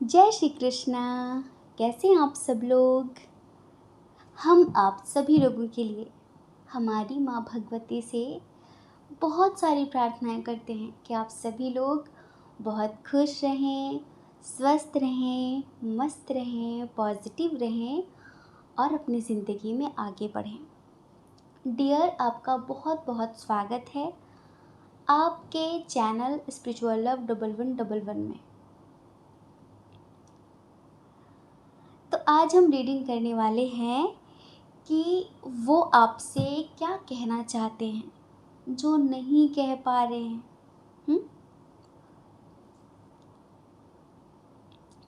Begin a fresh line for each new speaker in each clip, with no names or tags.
जय श्री कृष्णा। कैसे हैं आप सब लोग। हम आप सभी लोगों के लिए हमारी माँ भगवती से बहुत सारी प्रार्थनाएं करते हैं कि आप सभी लोग बहुत खुश रहें, स्वस्थ रहें, मस्त रहें, पॉजिटिव रहें और अपनी ज़िंदगी में आगे बढ़ें। डियर, आपका बहुत बहुत स्वागत है आपके चैनल स्पिरिचुअल लव 1111 में। तो आज हम रीडिंग करने वाले हैं कि वो आपसे क्या कहना चाहते हैं जो नहीं कह पा रहे हैं।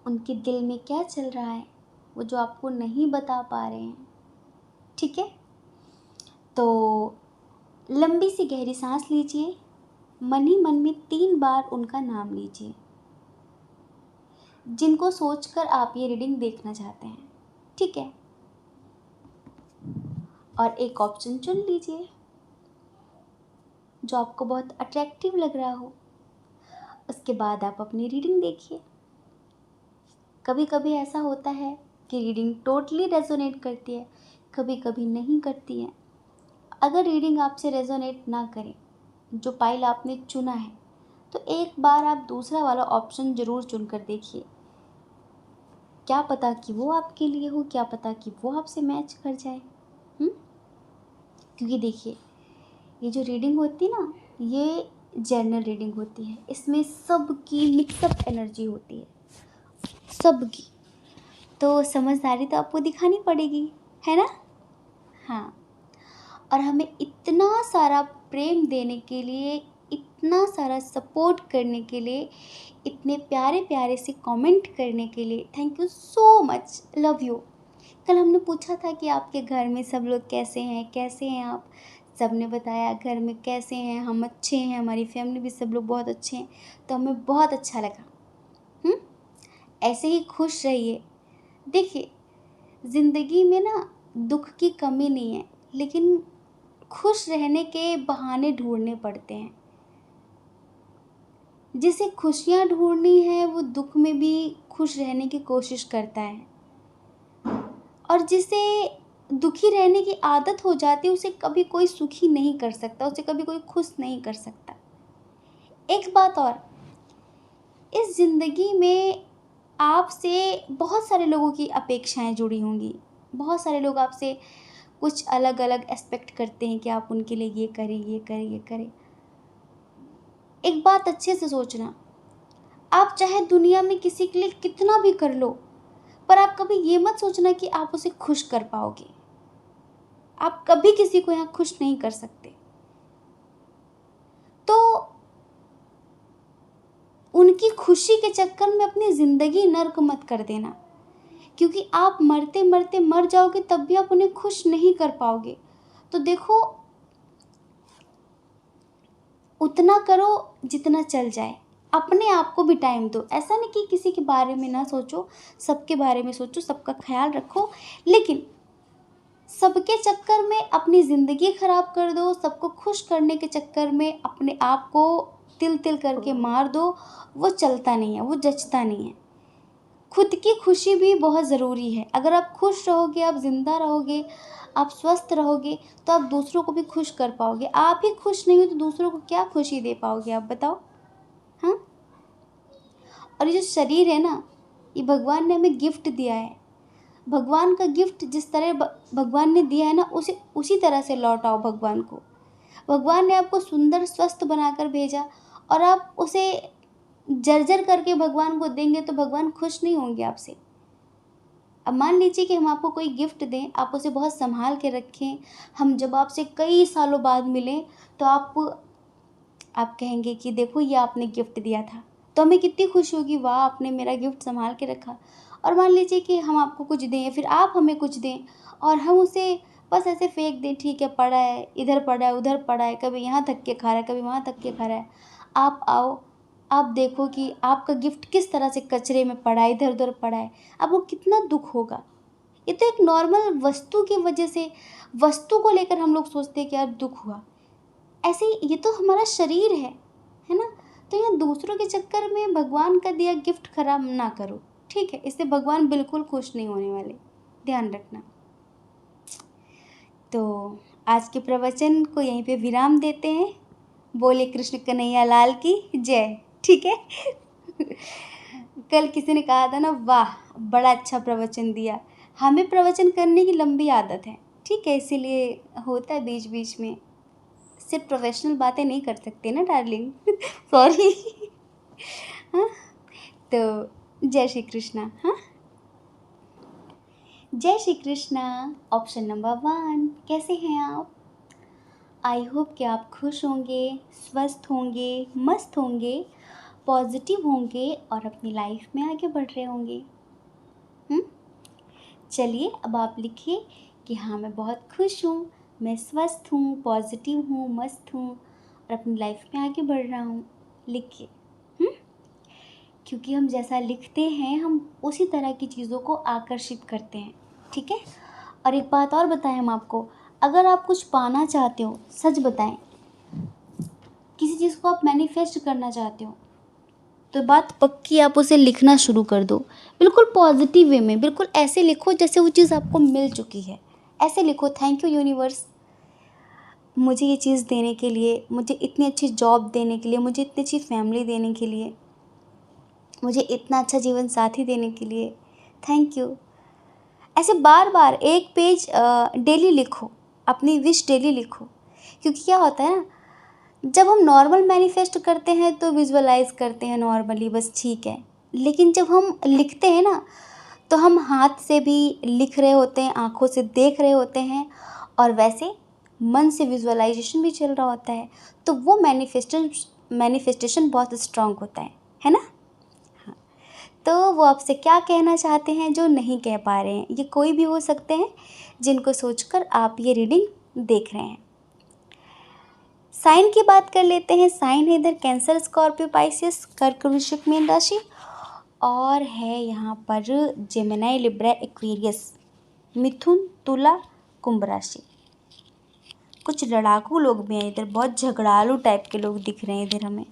उनके दिल में क्या चल रहा है वो जो आपको नहीं बता पा रहे हैं। ठीक है, तो लंबी सी गहरी सांस लीजिए, मन ही मन में 3 बार उनका नाम लीजिए जिनको सोचकर आप ये रीडिंग देखना चाहते हैं। ठीक है, और एक ऑप्शन चुन लीजिए जो आपको बहुत अट्रैक्टिव लग रहा हो। उसके बाद आप अपनी रीडिंग देखिए। कभी कभी ऐसा होता है कि रीडिंग टोटली रेजोनेट करती है, कभी कभी नहीं करती है। अगर रीडिंग आपसे रेजोनेट ना करे, जो पाइल आपने चुना है, तो एक बार आप दूसरा वाला ऑप्शन ज़रूर चुनकर देखिए। क्या पता कि वो आपके लिए हो, क्या पता कि वो आपसे मैच कर जाए। क्योंकि देखिए, ये जो रीडिंग होती है ना, ये जनरल रीडिंग होती है। इसमें सबकी मिक्सअप एनर्जी होती है, सबकी। तो समझदारी तो आपको दिखानी पड़ेगी, है ना। हाँ, और हमें इतना सारा प्रेम देने के लिए, इतना सारा सपोर्ट करने के लिए, इतने प्यारे प्यारे से कमेंट करने के लिए thank you so much, love you. कल हमने पूछा था कि आपके घर में सब लोग कैसे हैं, कैसे हैं आप। सब ने बताया घर में कैसे हैं, हम अच्छे हैं, हमारी फैमिली भी सब लोग बहुत अच्छे हैं। तो हमें बहुत अच्छा लगा। ऐसे ही खुश रहिए। देखिए, ज़िंदगी में ना दुख की कमी नहीं है, लेकिन खुश रहने के बहाने ढूंढने पड़ते हैं। जिसे खुशियाँ ढूंढनी है वो दुख में भी खुश रहने की कोशिश करता है, और जिसे दुखी रहने की आदत हो जाती है उसे कभी कोई सुखी नहीं कर सकता, उसे कभी कोई खुश नहीं कर सकता। एक बात और, इस ज़िंदगी में आपसे बहुत सारे लोगों की अपेक्षाएं जुड़ी होंगी। बहुत सारे लोग आपसे कुछ अलग अलग एस्पेक्ट करते हैं कि आप उनके लिए ये करें, ये करें, ये करें। एक बात अच्छे से सोचना, आप चाहे दुनिया में किसी के लिए कितना भी कर लो, पर आप कभी ये मत सोचना कि आप उसे खुश कर पाओगे। आप कभी किसी को यहाँ खुश नहीं कर सकते। तो उनकी खुशी के चक्कर में अपनी ज़िंदगी नर्क मत कर देना, क्योंकि आप मरते मरते मर जाओगे तब भी आप उन्हें खुश नहीं कर पाओगे। तो देखो, उतना करो जितना चल जाए। अपने आप को भी टाइम दो। ऐसा नहीं कि किसी के बारे में ना सोचो, सबके बारे में सोचो, सबका ख्याल रखो, लेकिन सबके चक्कर में अपनी ज़िंदगी ख़राब कर दो, सबको खुश करने के चक्कर में अपने आप को तिल तिल करके मार दो, वो चलता नहीं है, वो जचता नहीं है। खुद की खुशी भी बहुत ज़रूरी है। अगर आप खुश रहोगे, आप ज़िंदा रहोगे, आप स्वस्थ रहोगे, तो आप दूसरों को भी खुश कर पाओगे। आप ही खुश नहीं हो तो दूसरों को क्या खुशी दे पाओगे, आप बताओ। हाँ, और ये जो शरीर है ना, ये भगवान ने हमें गिफ्ट दिया है। भगवान का गिफ्ट जिस तरह भगवान ने दिया है ना, उसी तरह से लौटाओ भगवान को। भगवान ने आपको सुंदर स्वस्थ बनाकर भेजा, और आप उसे जर्जर करके भगवान को देंगे तो भगवान खुश नहीं होंगे आपसे। अब मान लीजिए कि हम आपको कोई गिफ्ट दें, आप उसे बहुत संभाल के रखें। हम जब आपसे कई सालों बाद मिलें तो आप कहेंगे कि देखो ये आपने गिफ्ट दिया था, तो हमें कितनी खुशी होगी, वाह आपने मेरा गिफ्ट संभाल के रखा। और मान लीजिए कि हम आपको कुछ दें या फिर आप हमें कुछ दें और हम उसे बस ऐसे फेंक दें, ठीक है पड़ा है, इधर पड़ा है, उधर पड़ा है, कभी यहाँ थक के खा रहा है, कभी वहाँ थक के खा रहा है। आप आओ, आप देखो कि आपका गिफ्ट किस तरह से कचरे में पड़ा है, इधर उधर पड़ा है, आपको कितना दुख होगा। ये तो एक नॉर्मल वस्तु की वजह से, वस्तु को लेकर हम लोग सोचते हैं कि यार दुख हुआ। ऐसे ही ये तो हमारा शरीर है ना। तो यहाँ दूसरों के चक्कर में भगवान का दिया गिफ्ट खराब ना करो। ठीक है, इससे भगवान बिल्कुल खुश नहीं होने वाले, ध्यान रखना। तो आज के प्रवचन को यहीं पे विराम देते हैं। बोले कृष्ण कन्हैया लाल की जय। ठीक है। कल किसी ने कहा था ना, वाह बड़ा अच्छा प्रवचन दिया। हमें प्रवचन करने की लंबी आदत है, ठीक है, इसीलिए होता है बीच बीच में, सिर्फ प्रोफेशनल बातें नहीं कर सकते ना डार्लिंग। सॉरी। हाँ, तो जय श्री कृष्णा। हाँ, जय श्री कृष्णा। ऑप्शन नंबर 1, कैसे हैं आप? आई होप कि आप खुश होंगे, स्वस्थ होंगे, मस्त होंगे, पॉजिटिव होंगे और अपनी लाइफ में आगे बढ़ रहे होंगे। चलिए अब आप लिखिए कि हाँ मैं बहुत खुश हूँ, मैं स्वस्थ हूँ, पॉजिटिव हूँ, मस्त हूँ और अपनी लाइफ में आगे बढ़ रहा हूँ। लिखिए। क्योंकि हम जैसा लिखते हैं हम उसी तरह की चीज़ों को आकर्षित करते हैं, ठीक है। और एक बात और बताएं हम आपको, अगर आप कुछ पाना चाहते हो, सच बताएं, किसी चीज़ को आप मैनिफेस्ट करना चाहते हो, तो बात पक्की, आप उसे लिखना शुरू कर दो, बिल्कुल पॉजिटिव वे में, बिल्कुल ऐसे लिखो जैसे वो चीज़ आपको मिल चुकी है। ऐसे लिखो, थैंक यू यूनिवर्स मुझे ये चीज़ देने के लिए, मुझे इतनी अच्छी जॉब देने के लिए, मुझे इतनी अच्छी फैमिली देने के लिए, मुझे इतना अच्छा जीवन साथी देने के लिए, थैंक यू। ऐसे बार बार एक पेज डेली लिखो, अपनी विश डेली लिखो। क्योंकि क्या होता है ना, जब हम नॉर्मल मैनिफेस्ट करते हैं तो विजुअलाइज करते हैं नॉर्मली, बस ठीक है, लेकिन जब हम लिखते हैं ना तो हम हाथ से भी लिख रहे होते हैं, आँखों से देख रहे होते हैं और वैसे मन से विजुअलाइजेशन भी चल रहा होता है, तो वो मैनिफेस्टेशन बहुत स्ट्रांग होता है ना। हाँ, तो वो आपसे क्या कहना चाहते हैं जो नहीं कह पा रहे हैं, ये कोई भी हो सकते हैं जिनको सोचकर आप ये रीडिंग देख रहे हैं। साइन की बात कर लेते हैं। साइन है इधर कैंसर, स्कॉर्पियो, पाइसिस, कर्क, वृश्चिक, मीन राशि, और है यहाँ पर जेमिनी, लिब्रा, एक्वेरियस, मिथुन, तुला, कुंभ राशि। कुछ लड़ाकू लोग भी हैं इधर, बहुत झगड़ालू टाइप के लोग दिख रहे हैं इधर हमें।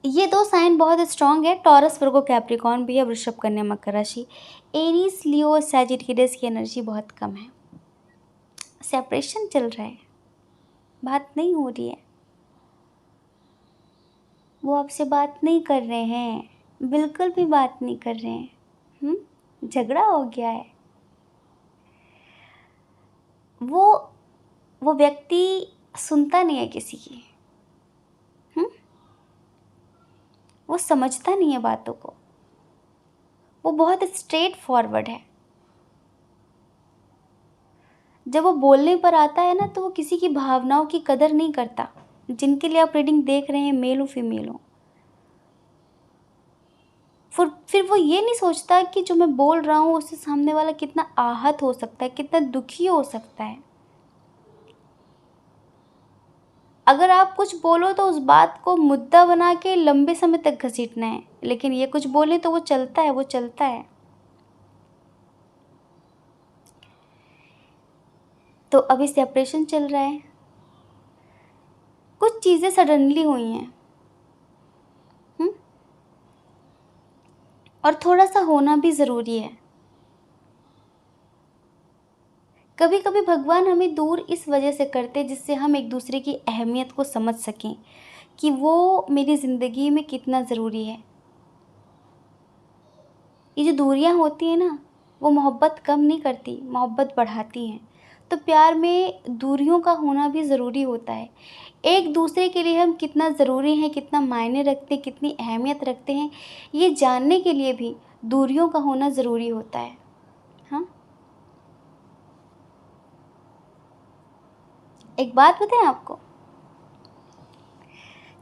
ये 2 साइन बहुत स्ट्रांग है। टॉरस, वर्गो, कैप्रिकॉर्न भी है, वृषभ, कन्या, मकर राशि। एरीज, लियो, सैजिटेरियस की एनर्जी बहुत कम है। सेपरेशन चल रहा है, बात नहीं हो रही है, वो आपसे बात नहीं कर रहे हैं, बिल्कुल भी बात नहीं कर रहे हैं। झगड़ा हो गया है। वो व्यक्ति सुनता नहीं है किसी की, वो समझता नहीं है बातों को, वो बहुत स्ट्रेट फॉरवर्ड है। जब वो बोलने पर आता है ना तो वो किसी की भावनाओं की कदर नहीं करता। जिनके लिए आप रीडिंग देख रहे हैं, मेल हो फीमेल हो, फिर वो ये नहीं सोचता कि जो मैं बोल रहा हूँ उससे सामने वाला कितना आहत हो सकता है, कितना दुखी हो सकता है। अगर आप कुछ बोलो तो उस बात को मुद्दा बना के लंबे समय तक घसीटना है, लेकिन ये कुछ बोले तो वो चलता है, वो चलता है। तो अभी सेपरेशन चल रहा है, कुछ चीज़ें सडनली हुई हैं, और थोड़ा सा होना भी ज़रूरी है। कभी कभी भगवान हमें दूर इस वजह से करते जिससे हम एक दूसरे की अहमियत को समझ सकें कि वो मेरी ज़िंदगी में कितना ज़रूरी है। ये जो दूरियां होती हैं ना, वो मोहब्बत कम नहीं करती, मोहब्बत बढ़ाती हैं। तो प्यार में दूरियों का होना भी ज़रूरी होता है। एक दूसरे के लिए हम कितना ज़रूरी हैं, कितना मायने रखते हैं, कितनी अहमियत रखते हैं, ये जानने के लिए भी दूरियों का होना ज़रूरी होता है। हाँ, एक बात बताएं आपको,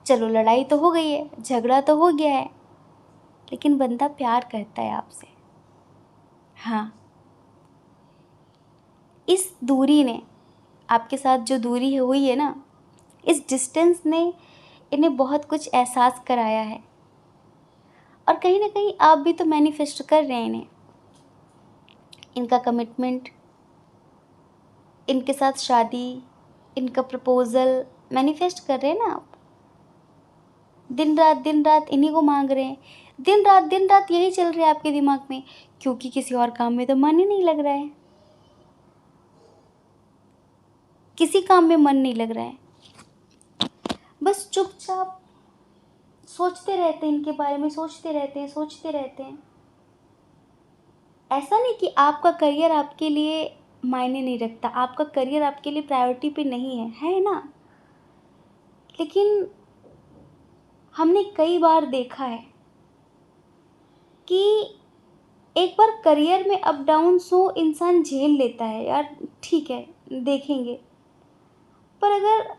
चलो लड़ाई तो हो गई है, झगड़ा तो हो गया है, लेकिन बंदा प्यार करता है आपसे। हाँ, इस दूरी ने, आपके साथ जो दूरी हुई है ना, इस डिस्टेंस ने इन्हें बहुत कुछ एहसास कराया है। और कहीं ना कहीं आप भी तो मैनिफेस्ट कर रहे हैं इन्हें, इनका कमिटमेंट, इनके साथ शादी, इनका प्रपोज़ल मैनिफेस्ट कर रहे हैं ना आप। दिन रात इन्हीं को मांग रहे हैं, दिन रात यही चल रहा है आपके दिमाग में, क्योंकि किसी और काम में तो मन ही नहीं लग रहा है, किसी काम में मन नहीं लग रहा है, बस चुपचाप सोचते रहते हैं, इनके बारे में सोचते रहते हैं। ऐसा नहीं कि आपका करियर आपके लिए मायने नहीं रखता, आपका करियर आपके लिए प्रायोरिटी पे नहीं है ना? लेकिन हमने कई बार देखा है कि एक बार करियर में अप डाउन्स हो इंसान झेल लेता है, यार ठीक है देखेंगे, पर अगर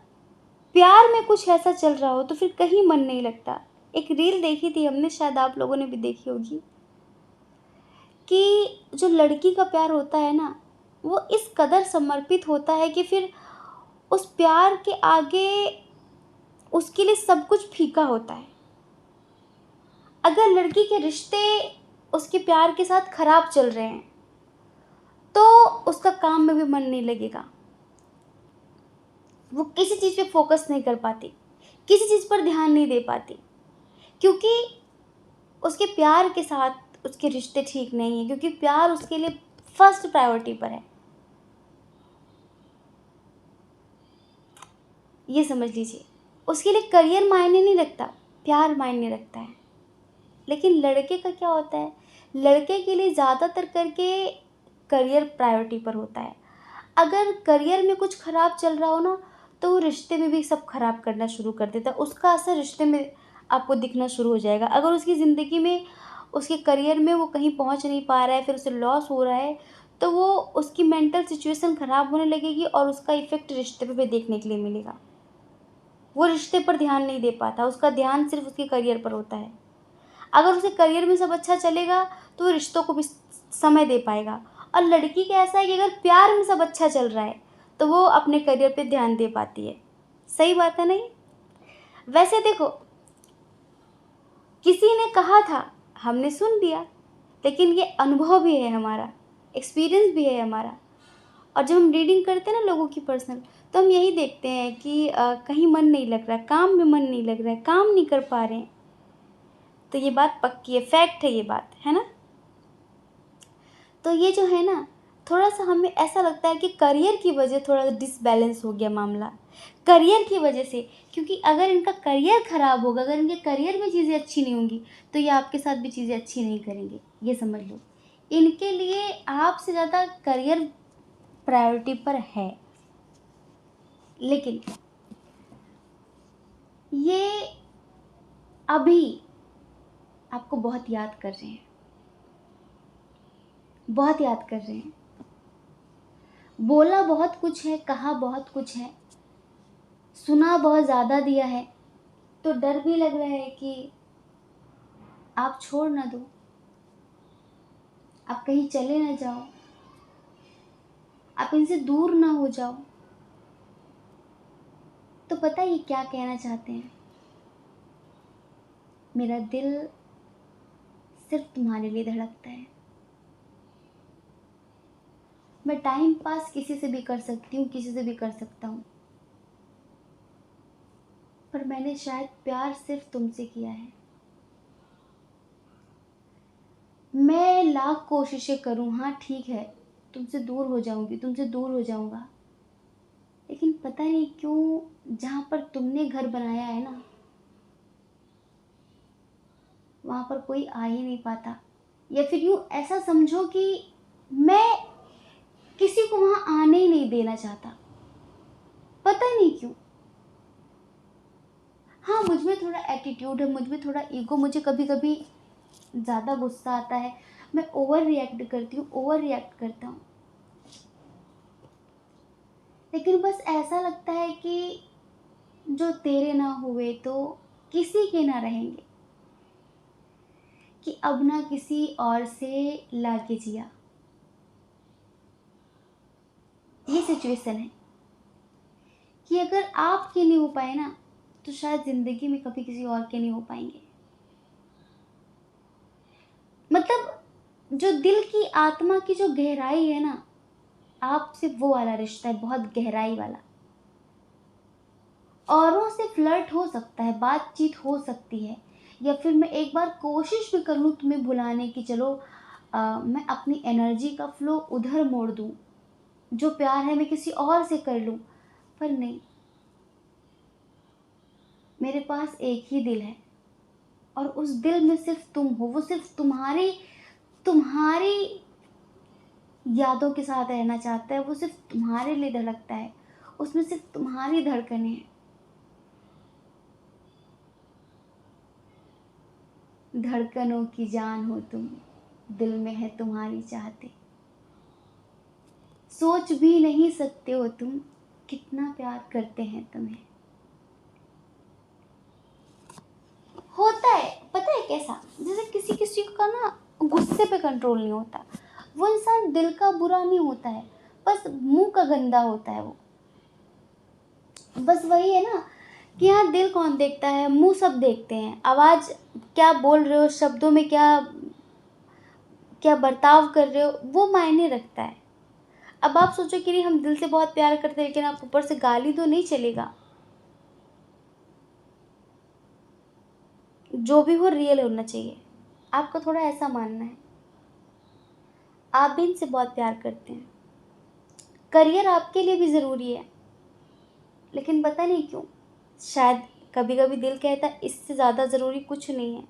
प्यार में कुछ ऐसा चल रहा हो तो फिर कहीं मन नहीं लगता। एक रील देखी थी हमने, शायद आप लोगों ने भी देखी होगी, कि जो लड़की का प्यार होता है ना, वो इस कदर समर्पित होता है कि फिर उस प्यार के आगे उसके लिए सब कुछ फीका होता है। अगर लड़की के रिश्ते उसके प्यार के साथ खराब चल रहे हैं तो उसका काम में भी मन नहीं लगेगा, वो किसी चीज़ पे फोकस नहीं कर पाती, किसी चीज़ पर ध्यान नहीं दे पाती, क्योंकि उसके प्यार के साथ उसके रिश्ते ठीक नहीं है, क्योंकि प्यार उसके लिए फर्स्ट प्रायोरिटी पर है। ये समझ लीजिए, उसके लिए करियर मायने नहीं रखता, प्यार मायने रखता है। लेकिन लड़के का क्या होता है, लड़के के लिए ज़्यादातर करके करियर प्रायोरिटी पर होता है। अगर करियर में कुछ ख़राब चल रहा हो ना, तो वो रिश्ते में भी सब खराब करना शुरू कर देता है, उसका असर रिश्ते में आपको दिखना शुरू हो जाएगा। अगर उसकी ज़िंदगी में, उसके करियर में वो कहीं पहुंच नहीं पा रहा है, फिर उसे लॉस हो रहा है, तो वो उसकी मेंटल सिचुएशन ख़राब होने लगेगी और उसका इफ़ेक्ट रिश्ते पे भी देखने के लिए मिलेगा। वो रिश्ते पर ध्यान नहीं दे पाता, उसका ध्यान सिर्फ उसके करियर पर होता है। अगर उसे करियर में सब अच्छा चलेगा तो वो रिश्तों को भी समय दे पाएगा। और लड़की का ऐसा है कि अगर प्यार में सब अच्छा चल रहा है तो वो अपने करियर पे ध्यान दे पाती है। सही बात है नहीं? वैसे देखो, किसी ने कहा था, हमने सुन लिया, लेकिन ये अनुभव भी है हमारा, एक्सपीरियंस भी है हमारा। और जब हम रीडिंग करते हैं ना लोगों की पर्सनल, तो हम यही देखते हैं कि कहीं मन नहीं लग रहा है, काम में मन नहीं लग रहा है, काम नहीं कर पा रहे हैं। तो ये बात पक्की है, फैक्ट है ये बात, है ना? तो ये जो है ना, थोड़ा-सा हमें ऐसा लगता है कि करियर की वजह थोड़ा डिसबैलेंस हो गया मामला। करियर की वजह से, क्योंकि अगर इनका करियर ख़राब होगा, अगर इनके करियर में चीज़ें अच्छी नहीं होंगी, तो ये आपके साथ भी चीज़ें अच्छी नहीं करेंगे, ये समझ लो। इनके लिए आपसे ज़्यादा करियर प्रायोरिटी पर है। लेकिन ये अभी आपको बहुत याद कर रहे हैं, बहुत याद कर रहे हैं। बोला बहुत कुछ है, कहा बहुत कुछ है, सुना बहुत ज़्यादा दिया है, तो डर भी लग रहा है कि आप छोड़ ना दो, आप कहीं चले ना जाओ, आप इनसे दूर ना हो जाओ। तो पता है ये क्या कहना चाहते हैं? मेरा दिल सिर्फ तुम्हारे लिए धड़कता है। मैं टाइम पास किसी से भी कर सकती हूँ, किसी से भी कर सकता हूँ, पर मैंने शायद प्यार सिर्फ तुमसे किया है। मैं लाख कोशिशें करूँ, हाँ ठीक है, तुमसे दूर हो जाऊंगी, तुमसे दूर हो जाऊंगा, लेकिन पता नहीं क्यों जहाँ पर तुमने घर बनाया है ना, वहाँ पर कोई आ ही नहीं पाता। या फिर यूँ ऐसा समझो कि मैं किसी को वहाँ आने ही नहीं देना चाहता, पता नहीं क्यों। हाँ, मुझ में थोड़ा एटीट्यूड है, मुझ में थोड़ा ईगो, मुझे कभी कभी ज़्यादा गुस्सा आता है, मैं ओवर रिएक्ट करती हूँ, ओवर रिएक्ट करता हूँ। लेकिन बस ऐसा लगता है कि जो तेरे ना हुए तो किसी के ना रहेंगे, कि अब ना किसी और से लाके जिया। ये सिचुएशन है कि अगर आपके नहीं हो पाए ना, तो शायद ज़िंदगी में कभी किसी और के नहीं हो पाएंगे। मतलब जो दिल की आत्मा की जो गहराई है ना, आपसे वो वाला रिश्ता है, बहुत गहराई वाला। औरों से फ्लर्ट हो सकता है, बातचीत हो सकती है, या फिर मैं एक बार कोशिश भी कर लूँ तुम्हें भुलाने की, चलो मैं अपनी एनर्जी का फ्लो उधर मोड़ दूँ, जो प्यार है मैं किसी और से कर लूँ, पर नहीं, मेरे पास एक ही दिल है और उस दिल में सिर्फ तुम हो। वो सिर्फ तुम्हारी तुम्हारी यादों के साथ रहना चाहता है, वो सिर्फ तुम्हारे लिए धड़कता है, उसमें सिर्फ तुम्हारी धड़कनें हैं। धड़कनों की जान हो तुम, दिल में है तुम्हारी चाहते, सोच भी नहीं सकते हो तुम कितना प्यार करते हैं तुम्हें। होता है, पता है कैसा, जैसे किसी किसी का ना गुस्से पे कंट्रोल नहीं होता, वो इंसान दिल का बुरा नहीं होता है, बस मुंह का गंदा होता है वो। बस वही है ना कि यहाँ दिल कौन देखता है, मुंह सब देखते हैं, आवाज़ क्या बोल रहे हो, शब्दों में क्या क्या बर्ताव कर रहे हो, वो मायने रखता है। अब आप सोचो कि नहीं हम दिल से बहुत प्यार करते हैं, लेकिन आप ऊपर से गाली तो नहीं चलेगा, जो भी हो रियल होना चाहिए। आपका थोड़ा ऐसा मानना है। आप भी इनसे बहुत प्यार करते हैं, करियर आपके लिए भी ज़रूरी है, लेकिन पता नहीं क्यों, शायद कभी कभी दिल कहता है इससे ज़्यादा ज़रूरी कुछ नहीं है।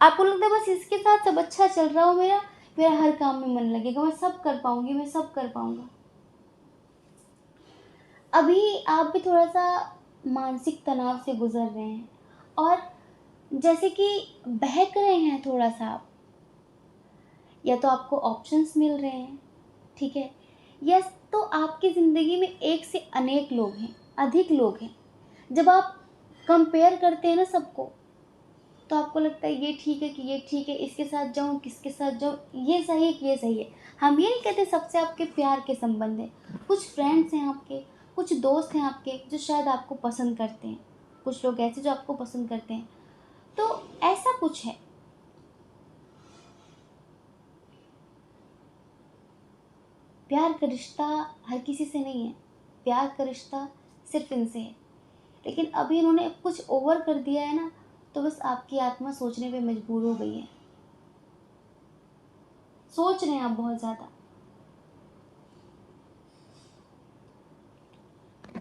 आपको लगता है बस इसके साथ सब अच्छा चल रहा हो, मेरा मेरा हर काम में मन लगेगा, मैं सब कर पाऊंगी, मैं सब कर पाऊंगा। अभी आप भी थोड़ा सा मानसिक तनाव से गुजर रहे हैं, और जैसे कि बहक रहे हैं थोड़ा सा आप, या तो आपको ऑप्शंस मिल रहे हैं, ठीक है, या तो आपकी ज़िंदगी में एक से अनेक लोग हैं, अधिक लोग हैं। जब आप कंपेयर करते हैं ना सबको, तो आपको लगता है ये ठीक है कि ये ठीक है, इसके साथ जाऊँ किसके साथ जाऊँ, ये सही है कि ये सही है। हम ये नहीं कहते सबसे आपके प्यार के संबंध हैं, कुछ फ्रेंड्स हैं आपके, कुछ दोस्त हैं आपके जो शायद आपको पसंद करते हैं, कुछ लोग ऐसे जो आपको पसंद करते हैं, तो ऐसा कुछ है। प्यार का रिश्ता हर किसी से नहीं है, प्यार का रिश्ता सिर्फ इनसे है, लेकिन अभी इन्होंने कुछ ओवर कर दिया है ना, तो बस आपकी आत्मा सोचने पे मजबूर हो गई है, सोच रहे हैं आप बहुत ज़्यादा।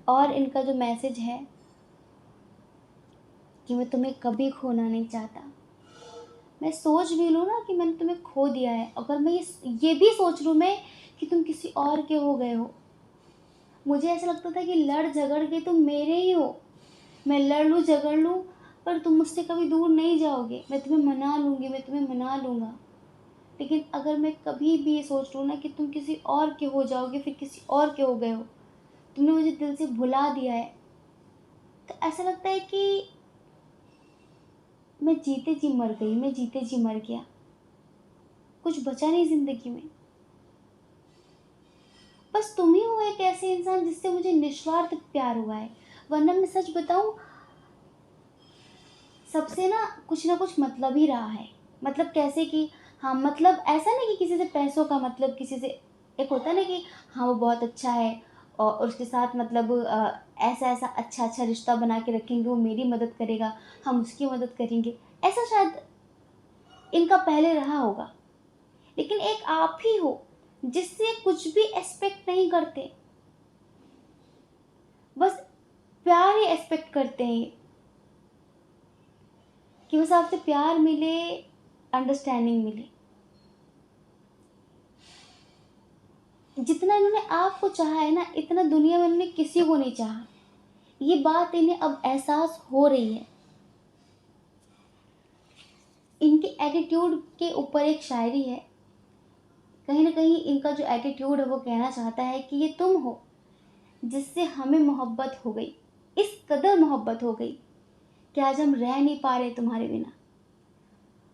और इनका जो मैसेज है कि मैं तुम्हें कभी खोना नहीं चाहता, मैं सोच भी लूँ ना कि मैंने तुम्हें खो दिया है, अगर मैं ये भी सोच लूँ मैं कि तुम किसी और के हो गए हो, मुझे ऐसा लगता था कि लड़ झगड़ के तुम मेरे ही हो, मैं लड़ लूँ झगड़ लूँ पर तुम मुझसे कभी दूर नहीं जाओगे, मैं तुम्हें मना लूँगी, मैं तुम्हें मना लूँगा। लेकिन अगर मैं कभी भी ये सोच लूँ ना कि तुम किसी और के हो जाओगे, फिर किसी और के हो गए हो, तुमने मुझे दिल से भुला दिया है, तो ऐसा लगता है कि मैं जीते जी मर गई, मैं जीते जी मर गया, कुछ बचा नहीं जिंदगी में। बस तुम ही हो एक ऐसे इंसान जिससे मुझे निस्वार्थ प्यार हुआ है, वरना मैं सच बताऊं, सबसे ना कुछ मतलब ही रहा है। मतलब कैसे कि हाँ, मतलब ऐसा नहीं कि किसी से पैसों का मतलब, किसी से एक होता है ना कि हाँ वो बहुत अच्छा है और उसके साथ मतलब ऐसा ऐसा अच्छा अच्छा रिश्ता बना के रखेंगे, वो मेरी मदद करेगा, हम उसकी मदद करेंगे, ऐसा शायद इनका पहले रहा होगा। लेकिन एक आप ही हो जिससे कुछ भी एक्सपेक्ट नहीं करते, बस प्यार ही एक्सपेक्ट करते हैं ये, कि बस आपसे प्यार मिले, अंडरस्टैंडिंग मिले। जितना इन्होंने आपको चाहा है ना, इतना दुनिया में इन्होंने किसी को नहीं चाहा, ये बात इन्हें अब एहसास हो रही है। इनके एटीट्यूड के ऊपर एक शायरी है, कहीं ना कहीं इनका जो एटीट्यूड है वो कहना चाहता है कि ये तुम हो जिससे हमें मोहब्बत हो गई, इस कदर मोहब्बत हो गई कि आज हम रह नहीं पा रहे तुम्हारे बिना,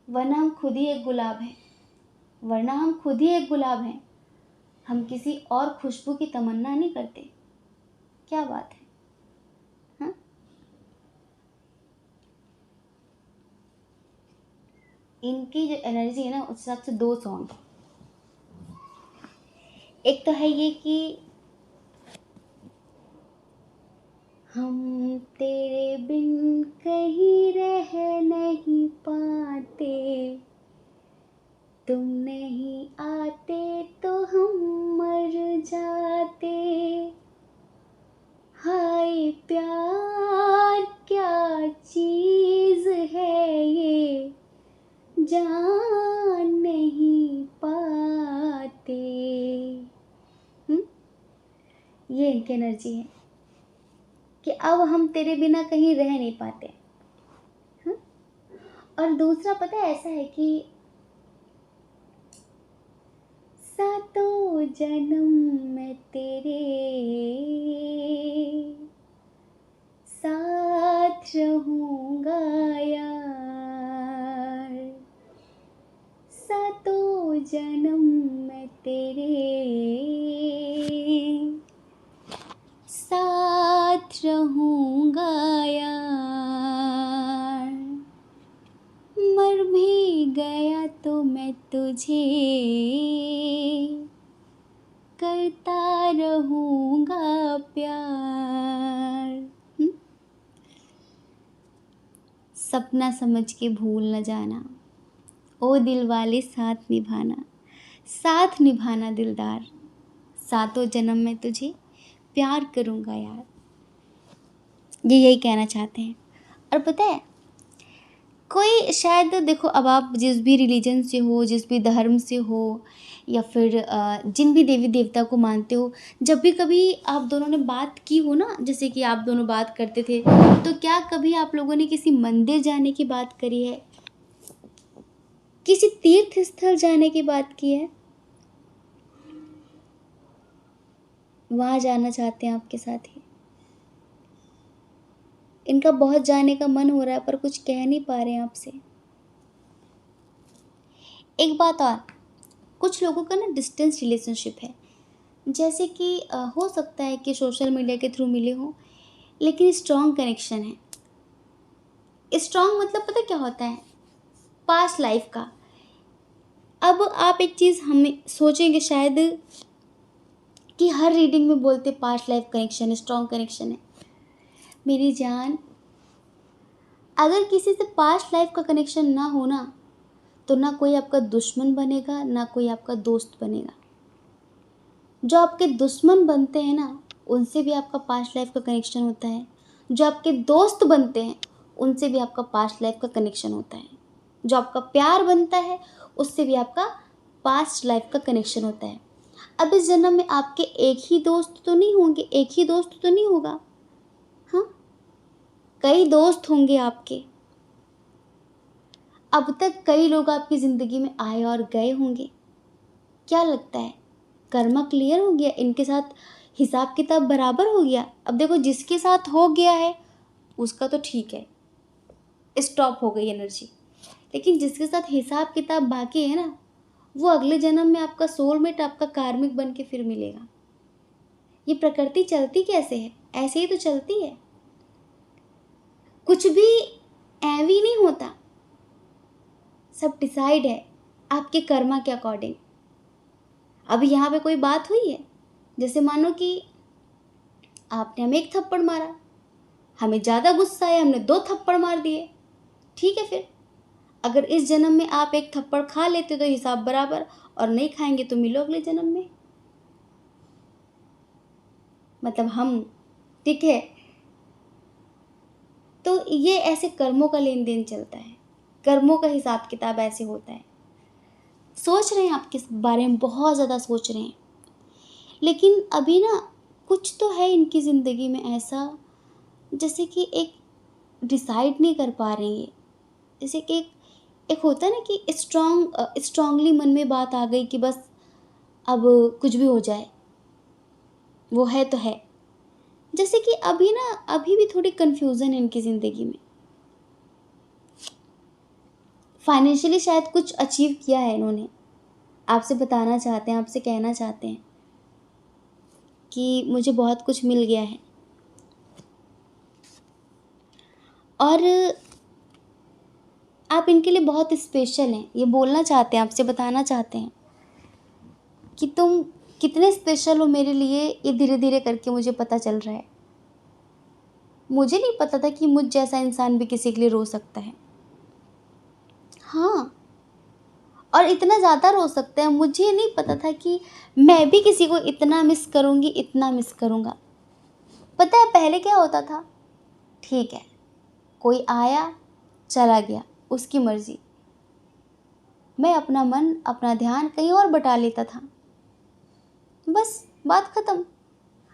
वरना हम खुद ही एक गुलाब हैं, वरना हम खुद ही एक गुलाब हैं, हम किसी और खुशबू की तमन्ना नहीं करते। क्या बात है, हाँ। इनकी जो एनर्जी है ना, उस हिसाब से दो सॉन्ग, एक तो है ये कि हम तेरे बिन कहीं रह नहीं पाते, तुम नहीं आते तो हम मर जाते। हाय प्यार क्या चीज़ है ये, जान नहीं पाते। हम्म, ये इनकी एनर्जी है कि अब हम तेरे बिना कहीं रह नहीं पाते। हाँ? और दूसरा पता है ऐसा है कि सातों जन्म में तेरे साथ रहूंगा यार, सातों जन्म में तेरे साथ रहूंगा यार, मर भी गया तो मैं तुझे करता रहूंगा प्यार। सपना समझ के भूल न जाना, ओ दिल वाले साथ निभाना, साथ निभाना दिलदार, सातों जन्म में तुझे प्यार करूंगा यार। ये यही कहना चाहते हैं। और पता है कोई शायद देखो, अब आप जिस भी रिलीजन से हो, जिस भी धर्म से हो, या फिर जिन भी देवी देवता को मानते हो, जब भी कभी आप दोनों ने बात की हो ना, जैसे कि आप दोनों बात करते थे, तो क्या कभी आप लोगों ने किसी मंदिर जाने की बात करी है, किसी तीर्थ स्थल जाने की बात की है? वहाँ जाना चाहते हैं आपके साथ ही। इनका बहुत जाने का मन हो रहा है पर कुछ कह नहीं पा रहे हैं आपसे। एक बात और, कुछ लोगों का ना डिस्टेंस रिलेशनशिप है, जैसे कि हो सकता है कि सोशल मीडिया के थ्रू मिले हों, लेकिन स्ट्रॉन्ग कनेक्शन है। स्ट्रॉन्ग मतलब पता क्या होता है? पास्ट लाइफ का। अब आप एक चीज़ हमें सोचेंगे शायद कि हर रीडिंग में बोलते पास्ट लाइफ कनेक्शन है, स्ट्रॉन्ग कनेक्शन है। मेरी जान, अगर किसी से पास्ट लाइफ का कनेक्शन ना हो ना, तो ना कोई आपका दुश्मन बनेगा, ना कोई आपका दोस्त बनेगा। जो आपके दुश्मन बनते हैं ना, उनसे भी आपका पास्ट लाइफ का कनेक्शन होता है। जो आपके दोस्त बनते हैं, उनसे भी आपका पास्ट लाइफ का कनेक्शन होता है। जो आपका प्यार बनता है, उससे भी आपका पास्ट लाइफ का कनेक्शन होता है। अब इस जन्म में आपके एक ही दोस्त तो नहीं होंगे, एक ही दोस्त तो नहीं होगा। हाँ, कई दोस्त होंगे आपके। अब तक कई लोग आपकी ज़िंदगी में आए और गए होंगे। क्या लगता है, कर्मा क्लियर हो गया? इनके साथ हिसाब किताब बराबर हो गया? अब देखो, जिसके साथ हो गया है उसका तो ठीक है, स्टॉप हो गई एनर्जी। लेकिन जिसके साथ हिसाब किताब बाकी है ना, वो अगले जन्म में आपका सोलमेट, आपका कार्मिक बन के फिर मिलेगा। ये प्रकृति चलती कैसे है? ऐसे ही तो चलती है। कुछ भी ऐवी नहीं होता, सब डिसाइड है आपके कर्मा के अकॉर्डिंग। अभी यहाँ पे कोई बात हुई है, जैसे मानो कि आपने हमें एक थप्पड़ मारा, हमें ज़्यादा गुस्सा आया, हमने 2 थप्पड़ मार दिए। ठीक है, फिर अगर इस जन्म में आप एक थप्पड़ खा लेते तो हिसाब बराबर, और नहीं खाएंगे तो मिलो अगले जन्म में। मतलब हम, ठीक है। तो ये ऐसे कर्मों का लेन देन चलता है, कर्मों का हिसाब किताब ऐसे होता है। सोच रहे हैं आप किस बारे में, बहुत ज़्यादा सोच रहे हैं, लेकिन अभी ना कुछ तो है इनकी ज़िंदगी में ऐसा, जैसे कि एक डिसाइड नहीं कर पा रही है। जैसे कि एक होता है ना कि स्ट्रांगली मन में बात आ गई कि बस अब कुछ भी हो जाए, वो है तो है। जैसे कि अभी भी थोड़ी कन्फ्यूज़न है इनकी ज़िंदगी में। फाइनेंशियली शायद कुछ अचीव किया है इन्होंने, आपसे बताना चाहते हैं, आपसे कहना चाहते हैं कि मुझे बहुत कुछ मिल गया है। और आप इनके लिए बहुत स्पेशल हैं, ये बोलना चाहते हैं, आपसे बताना चाहते हैं कि तुम कितने स्पेशल हो मेरे लिए, ये धीरे धीरे करके मुझे पता चल रहा है। मुझे नहीं पता था कि मुझ जैसा इंसान भी किसी के लिए रो सकता है। हाँ, और इतना ज़्यादा रो सकता है, मुझे नहीं पता था कि मैं भी किसी को इतना मिस करूँगी, इतना मिस करूँगा। पता है पहले क्या होता था? ठीक है, कोई आया, चला गया, उसकी मर्ज़ी। मैं अपना मन, अपना ध्यान कहीं और बटा लेता था। बस बात ख़त्म,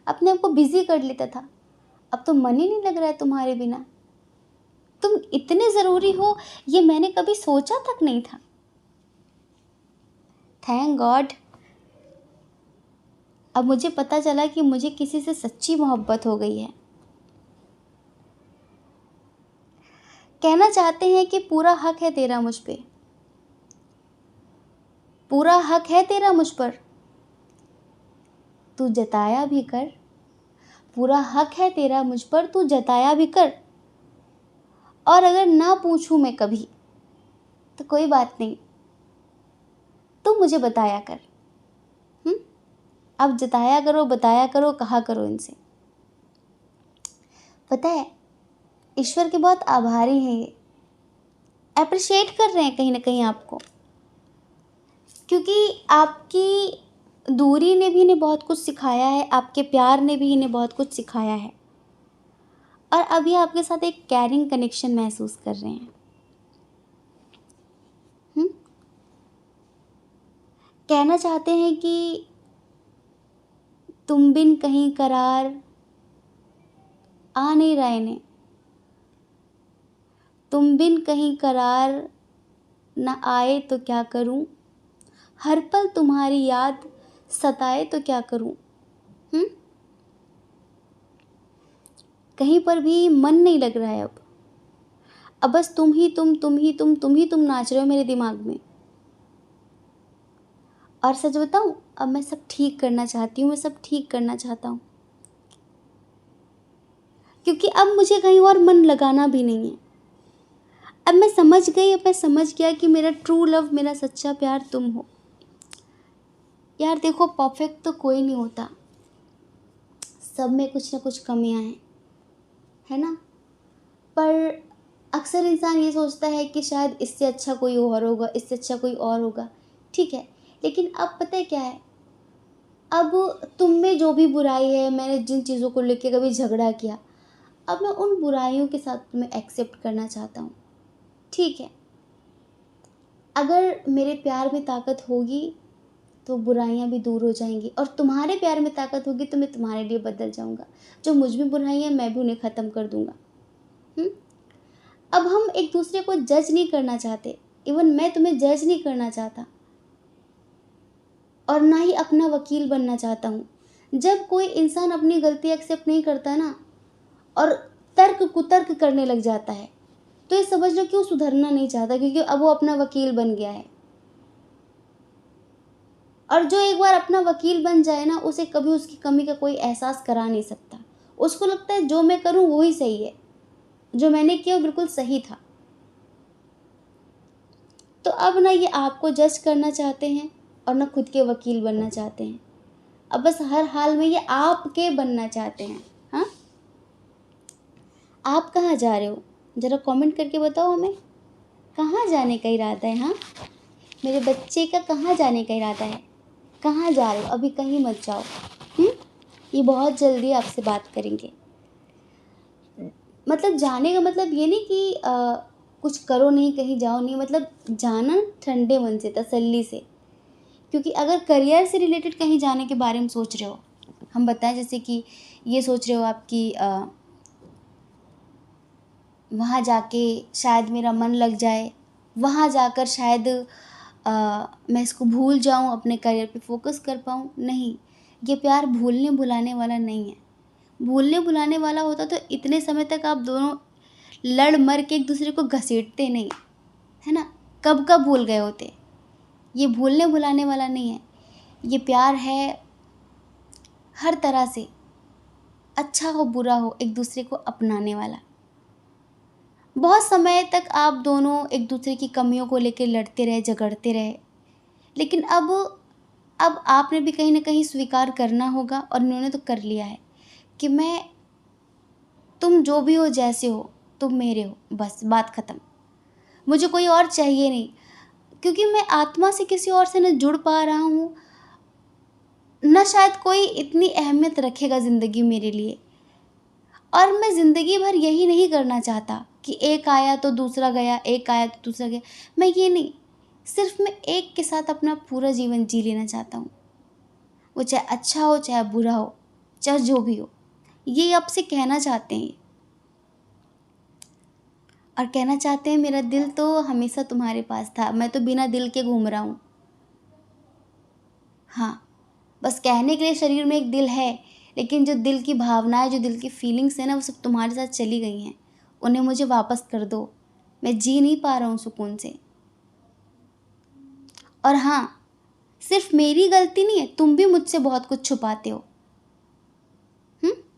अपने आप को बिज़ी कर लेता था। अब तो मन ही नहीं लग रहा है तुम्हारे बिना। तुम इतने ज़रूरी हो, ये मैंने कभी सोचा तक नहीं था। थैंक गॉड, अब मुझे पता चला कि मुझे किसी से सच्ची मोहब्बत हो गई है। कहना चाहते हैं कि पूरा हक है तेरा मुझ पे, पूरा हक है तेरा मुझ पर, तू जताया भी कर। पूरा हक है तेरा मुझ पर, तू जताया भी कर। और अगर ना पूछूं मैं कभी तो कोई बात नहीं, तू मुझे बताया कर। अब जताया करो, बताया करो, कहा करो इनसे। पता है ईश्वर के बहुत आभारी हैं ये, अप्रिशिएट कर रहे हैं कहीं ना कहीं आपको, क्योंकि आपकी दूरी ने भी इन्हें बहुत कुछ सिखाया है, आपके प्यार ने भी इन्हें बहुत कुछ सिखाया है, और अभी आपके साथ एक कैरिंग कनेक्शन महसूस कर रहे हैं। कहना चाहते हैं कि तुम बिन कहीं करार आ नहीं रहा इन्हें, तुम बिन कहीं करार न आए तो क्या करूं, हर पल तुम्हारी याद सताए तो क्या करूं। कहीं पर भी मन नहीं लग रहा है अब बस तुम ही तुम, तुम ही तुम, तुम ही तुम नाच रहे हो मेरे दिमाग में। और सच बताऊं, अब मैं सब ठीक करना चाहती हूँ, मैं सब ठीक करना चाहता हूँ, क्योंकि अब मुझे कहीं और मन लगाना भी नहीं है। अब मैं समझ गई, अब मैं समझ गया कि मेरा ट्रू लव, मेरा सच्चा प्यार तुम हो। यार देखो, परफेक्ट तो कोई नहीं होता, सब में कुछ ना कुछ कमियां हैं, है ना। पर अक्सर इंसान ये सोचता है कि शायद इससे अच्छा कोई और होगा, इससे अच्छा कोई और होगा, ठीक है। लेकिन अब पता है क्या है, अब तुम में जो भी बुराई है, मैंने जिन चीज़ों को लेकर कभी झगड़ा किया, अब मैं उन बुराइयों के साथ तुम्हें एक्सेप्ट करना चाहता हूँ, ठीक है। अगर मेरे प्यार में ताकत होगी तो बुराइयां भी दूर हो जाएंगी, और तुम्हारे प्यार में ताकत होगी तो मैं तुम्हारे लिए बदल जाऊंगा। जो मुझ में बुराइयां, मैं भी उन्हें ख़त्म कर दूंगा। अब हम एक दूसरे को जज नहीं करना चाहते, इवन मैं तुम्हें जज नहीं करना चाहता, और ना ही अपना वकील बनना चाहता हूँ। जब कोई इंसान अपनी गलती एक्सेप्ट नहीं करता ना, और तर्क कुतर्क करने लग जाता है, तो ये समझ लो कि वो सुधरना नहीं चाहता, क्योंकि अब वो अपना वकील बन गया है। और जो एक बार अपना वकील बन जाए ना, उसे कभी उसकी कमी का कोई एहसास करा नहीं सकता। उसको लगता है जो मैं करूं वही सही है, जो मैंने किया वो बिल्कुल सही था। तो अब ना ये आपको जज करना चाहते हैं, और ना खुद के वकील बनना चाहते हैं। अब बस हर हाल में ये आपके बनना चाहते हैं। हाँ, आप कहाँ जा रहे हो, ज़रा कमेंट करके बताओ हमें, कहाँ जाने का इरादा है। हाँ, मेरे बच्चे का कहाँ जाने का इरादा है, कहाँ जा रहे हो, अभी कहीं मत जाओ। ये बहुत जल्दी आपसे बात करेंगे। मतलब जाने का मतलब ये नहीं कि कुछ करो नहीं, कहीं जाओ नहीं, मतलब जाना ठंडे मन से, तसल्ली से। क्योंकि अगर करियर से रिलेटेड कहीं जाने के बारे में सोच रहे हो, हम बताएं जैसे कि ये सोच रहे हो आपकी वहाँ जाके शायद मेरा मन लग जाए, वहाँ जाकर शायद मैं इसको भूल जाऊँ, अपने करियर पे फोकस कर पाऊँ। नहीं, ये प्यार भूलने भुलाने वाला नहीं है। भूलने भुलाने वाला होता तो इतने समय तक आप दोनों लड़ मर के एक दूसरे को घसीटते नहीं, है ना, कब कब भूल गए होते। ये भूलने भुलाने वाला नहीं है, ये प्यार है हर तरह से, अच्छा हो बुरा हो, एक दूसरे को अपनाने वाला। बहुत समय तक आप दोनों एक दूसरे की कमियों को लेकर लड़ते रहे, झगड़ते रहे, लेकिन अब आपने भी कहीं ना कहीं स्वीकार करना होगा, और इन्होंने तो कर लिया है, कि मैं तुम जो भी हो, जैसे हो, तुम मेरे हो, बस बात ख़त्म। मुझे कोई और चाहिए नहीं, क्योंकि मैं आत्मा से किसी और से न जुड़ पा रहा हूँ, न शायद कोई इतनी अहमियत रखेगा ज़िंदगी मेरे लिए। और मैं ज़िंदगी भर यही नहीं करना चाहता कि एक आया तो दूसरा गया, एक आया तो दूसरा गया। मैं ये नहीं, सिर्फ़ मैं एक के साथ अपना पूरा जीवन जी लेना चाहता हूँ। वो चाहे अच्छा हो, चाहे बुरा हो, चाहे जो भी हो। ये आपसे कहना चाहते हैं, और कहना चाहते हैं मेरा दिल तो हमेशा तुम्हारे पास था, मैं तो बिना दिल के घूम रहा हूँ। हाँ, बस कहने के लिए शरीर में एक दिल है, लेकिन जो दिल की भावनाएँ, जो दिल की फीलिंग्स हैं ना, वो सब तुम्हारे साथ चली गई हैं। उन्हें मुझे वापस कर दो, मैं जी नहीं पा रहा हूँ सुकून से। और हाँ, सिर्फ़ मेरी गलती नहीं है, तुम भी मुझसे बहुत कुछ छुपाते हो।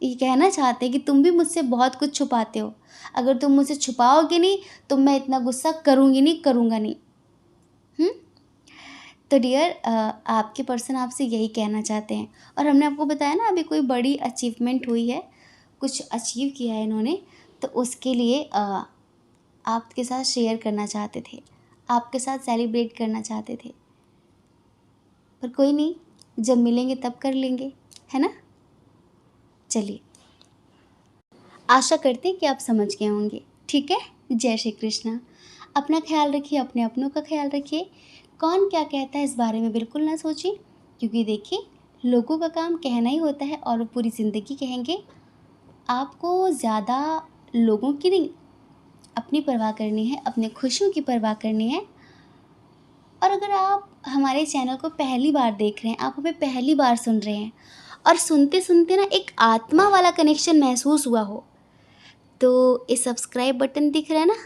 ये कहना चाहते हैं कि तुम भी मुझसे बहुत कुछ छुपाते हो। अगर तुम मुझसे छुपाओगे नहीं, तो मैं इतना गुस्सा करूँगी नहीं, करूँगा नहीं। हुँ? तो डियर, आपके पर्सन आपसे यही कहना चाहते हैं, और हमने आपको बताया ना अभी कोई बड़ी अचीवमेंट हुई है, कुछ अचीव किया है इन्होंने, तो उसके लिए आपके साथ शेयर करना चाहते थे, आपके साथ सेलिब्रेट करना चाहते थे। पर कोई नहीं, जब मिलेंगे तब कर लेंगे, है ना? चलिए, आशा करते हैं कि आप समझ गए होंगे। ठीक है? जय श्री कृष्णा। अपना ख्याल रखिए, अपने अपनों का ख्याल रखिए। कौन क्या कहता है इस बारे में बिल्कुल ना सोचिए, क्योंकि देखिए, लोगों का काम कहना ही होता है और वो पूरी ज़िंदगी कहेंगे। आपको ज़्यादा लोगों की नहीं, अपनी परवाह करनी है, अपने खुशियों की परवाह करनी है। और अगर आप हमारे चैनल को पहली बार देख रहे हैं, आप हमें पहली बार सुन रहे हैं, और सुनते-सुनते ना एक आत्मा वाला कनेक्शन महसूस हुआ हो, तो ये सब्सक्राइब बटन दिख रहा है ना,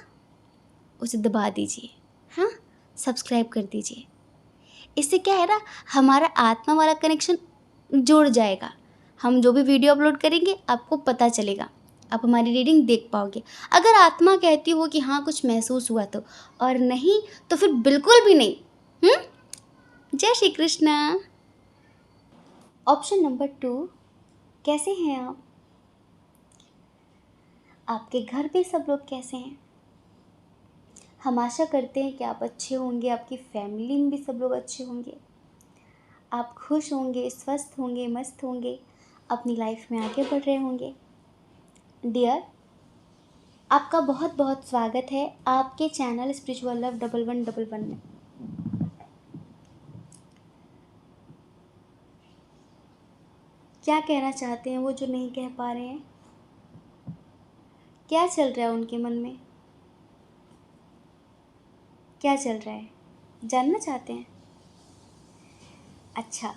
उसे दबा दीजिए। हाँ, सब्सक्राइब कर दीजिए। इससे क्या है ना, हमारा आत्मा वाला कनेक्शन जुड़ जाएगा। हम जो भी वीडियो अपलोड करेंगे, आपको पता चलेगा, आप हमारी रीडिंग देख पाओगे। अगर आत्मा कहती हो कि हाँ कुछ महसूस हुआ तो, और नहीं तो फिर बिल्कुल भी नहीं। जय श्री कृष्णा। ऑप्शन नंबर 2, कैसे हैं आप? आपके घर पे सब लोग कैसे हैं? हम आशा करते हैं कि आप अच्छे होंगे, आपकी फैमिली में भी सब लोग अच्छे होंगे, आप खुश होंगे, स्वस्थ होंगे, मस्त होंगे, अपनी लाइफ में आगे बढ़ रहे होंगे। डियर, आपका बहुत बहुत स्वागत है आपके चैनल स्पिरिचुअल लव 1111 में। क्या कहना चाहते हैं वो जो नहीं कह पा रहे हैं? क्या चल रहा है उनके मन में? क्या चल रहा है, जानना चाहते हैं? अच्छा,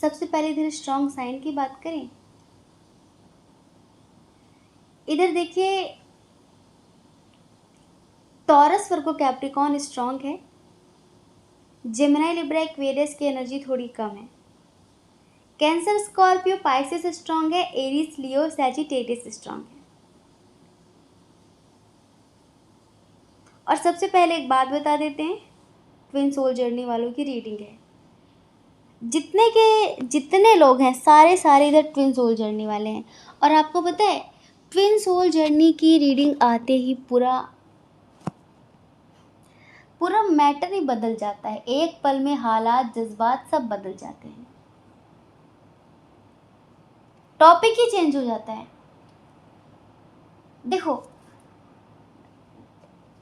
सबसे पहले इधर स्ट्रॉन्ग साइन की बात करें। इधर देखिए, टॉरस वर्गो कैप्रिकॉन स्ट्रॉन्ग है, जेमिनी लिब्रा एक्वेरियस की एनर्जी थोड़ी कम है, कैंसर स्कॉर्पियो पाइसेस स्ट्रॉन्ग है, एरीज लियो सैजिटेरियस स्ट्रॉन्ग है। और सबसे पहले एक बात बता देते हैं, ट्विन सोल जर्नी वालों की रीडिंग है। जितने लोग हैं सारे इधर ट्विन सोल जर्नी वाले हैं। और आपको पता है, ट्विन सोल जर्नी की रीडिंग आते ही पूरा मैटर ही बदल जाता है। एक पल में हालात, जज्बात सब बदल जाते हैं, टॉपिक ही चेंज हो जाता है। देखो,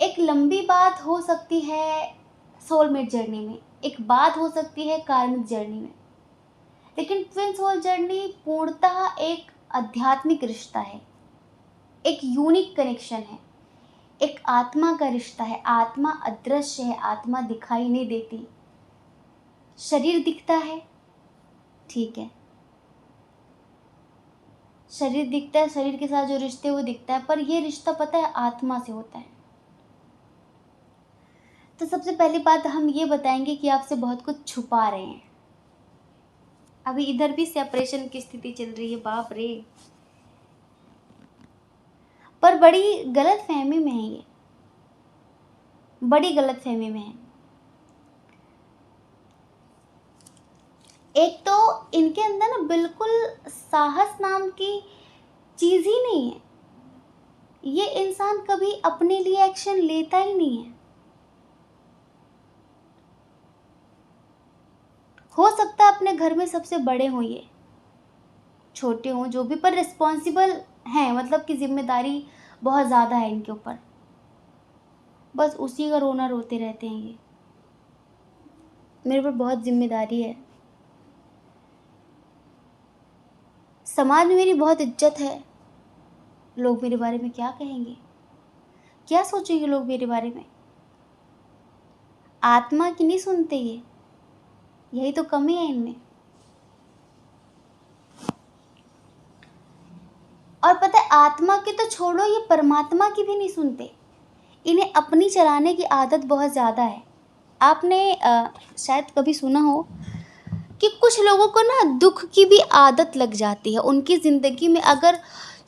एक लंबी बात हो सकती है सोलमेट जर्नी में, एक बात हो सकती है कार्मिक जर्नी में, लेकिन ट्विन सोल जर्नी पूर्णतः एक आध्यात्मिक रिश्ता है, एक यूनिक कनेक्शन है, एक आत्मा का रिश्ता है। आत्मा अदृश्य है, आत्मा दिखाई नहीं देती, शरीर दिखता है, ठीक है, शरीर दिखता है, शरीर के साथ जो रिश्ते वो दिखता है, पर ये रिश्ता पता है आत्मा से होता है। तो सबसे पहली बात हम ये बताएंगे कि आपसे बहुत कुछ छुपा रहे हैं। अभी इधर भी सेपरेशन की स्थिति चल रही है, बाप रे, पर बड़ी गलत फहमी में है ये, बड़ी गलत फहमी में है। एक तो इनके अंदर ना बिल्कुल साहस नाम की चीज़ ही नहीं है। ये इंसान कभी अपने लिए एक्शन लेता ही नहीं है। हो सकता है अपने घर में सबसे बड़े हों, ये छोटे हों जो भी, पर रिस्पॉन्सिबल हैं, मतलब कि जिम्मेदारी बहुत ज़्यादा है इनके ऊपर। बस उसी का रोना रोते रहते हैं ये, मेरे ऊपर बहुत जिम्मेदारी है, समाज में मेरी बहुत इज्जत है, लोग मेरे बारे में क्या कहेंगे, क्या सोचेंगे लोग मेरे बारे में। आत्मा की नहीं सुनते ये, यही तो कमी है इनमें। और पता है, आत्मा की तो छोड़ो, ये परमात्मा की भी नहीं सुनते। इन्हें अपनी चलाने की आदत बहुत ज़्यादा है। आपने शायद कभी सुना हो कि कुछ लोगों को ना दुख की भी आदत लग जाती है। उनकी ज़िंदगी में अगर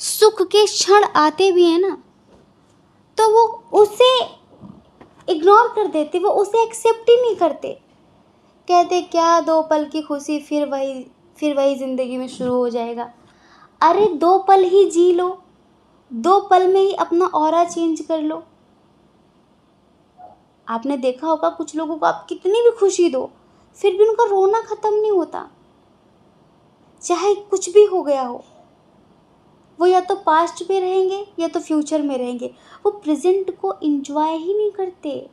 सुख के क्षण आते भी हैं ना, तो वो उसे इग्नोर कर देते, वो उसे एक्सेप्ट ही नहीं करते। कहते क्या 2 पल की खुशी, फिर वही ज़िंदगी में शुरू हो जाएगा। अरे 2 पल ही जी लो, 2 पल में ही अपना ऑरा चेंज कर लो। आपने देखा होगा कुछ लोगों को आप कितनी भी खुशी दो, फिर भी उनका रोना ख़त्म नहीं होता, चाहे कुछ भी हो गया हो। वो या तो पास्ट में रहेंगे या तो फ्यूचर में रहेंगे, वो प्रेजेंट को एंजॉय ही नहीं करते।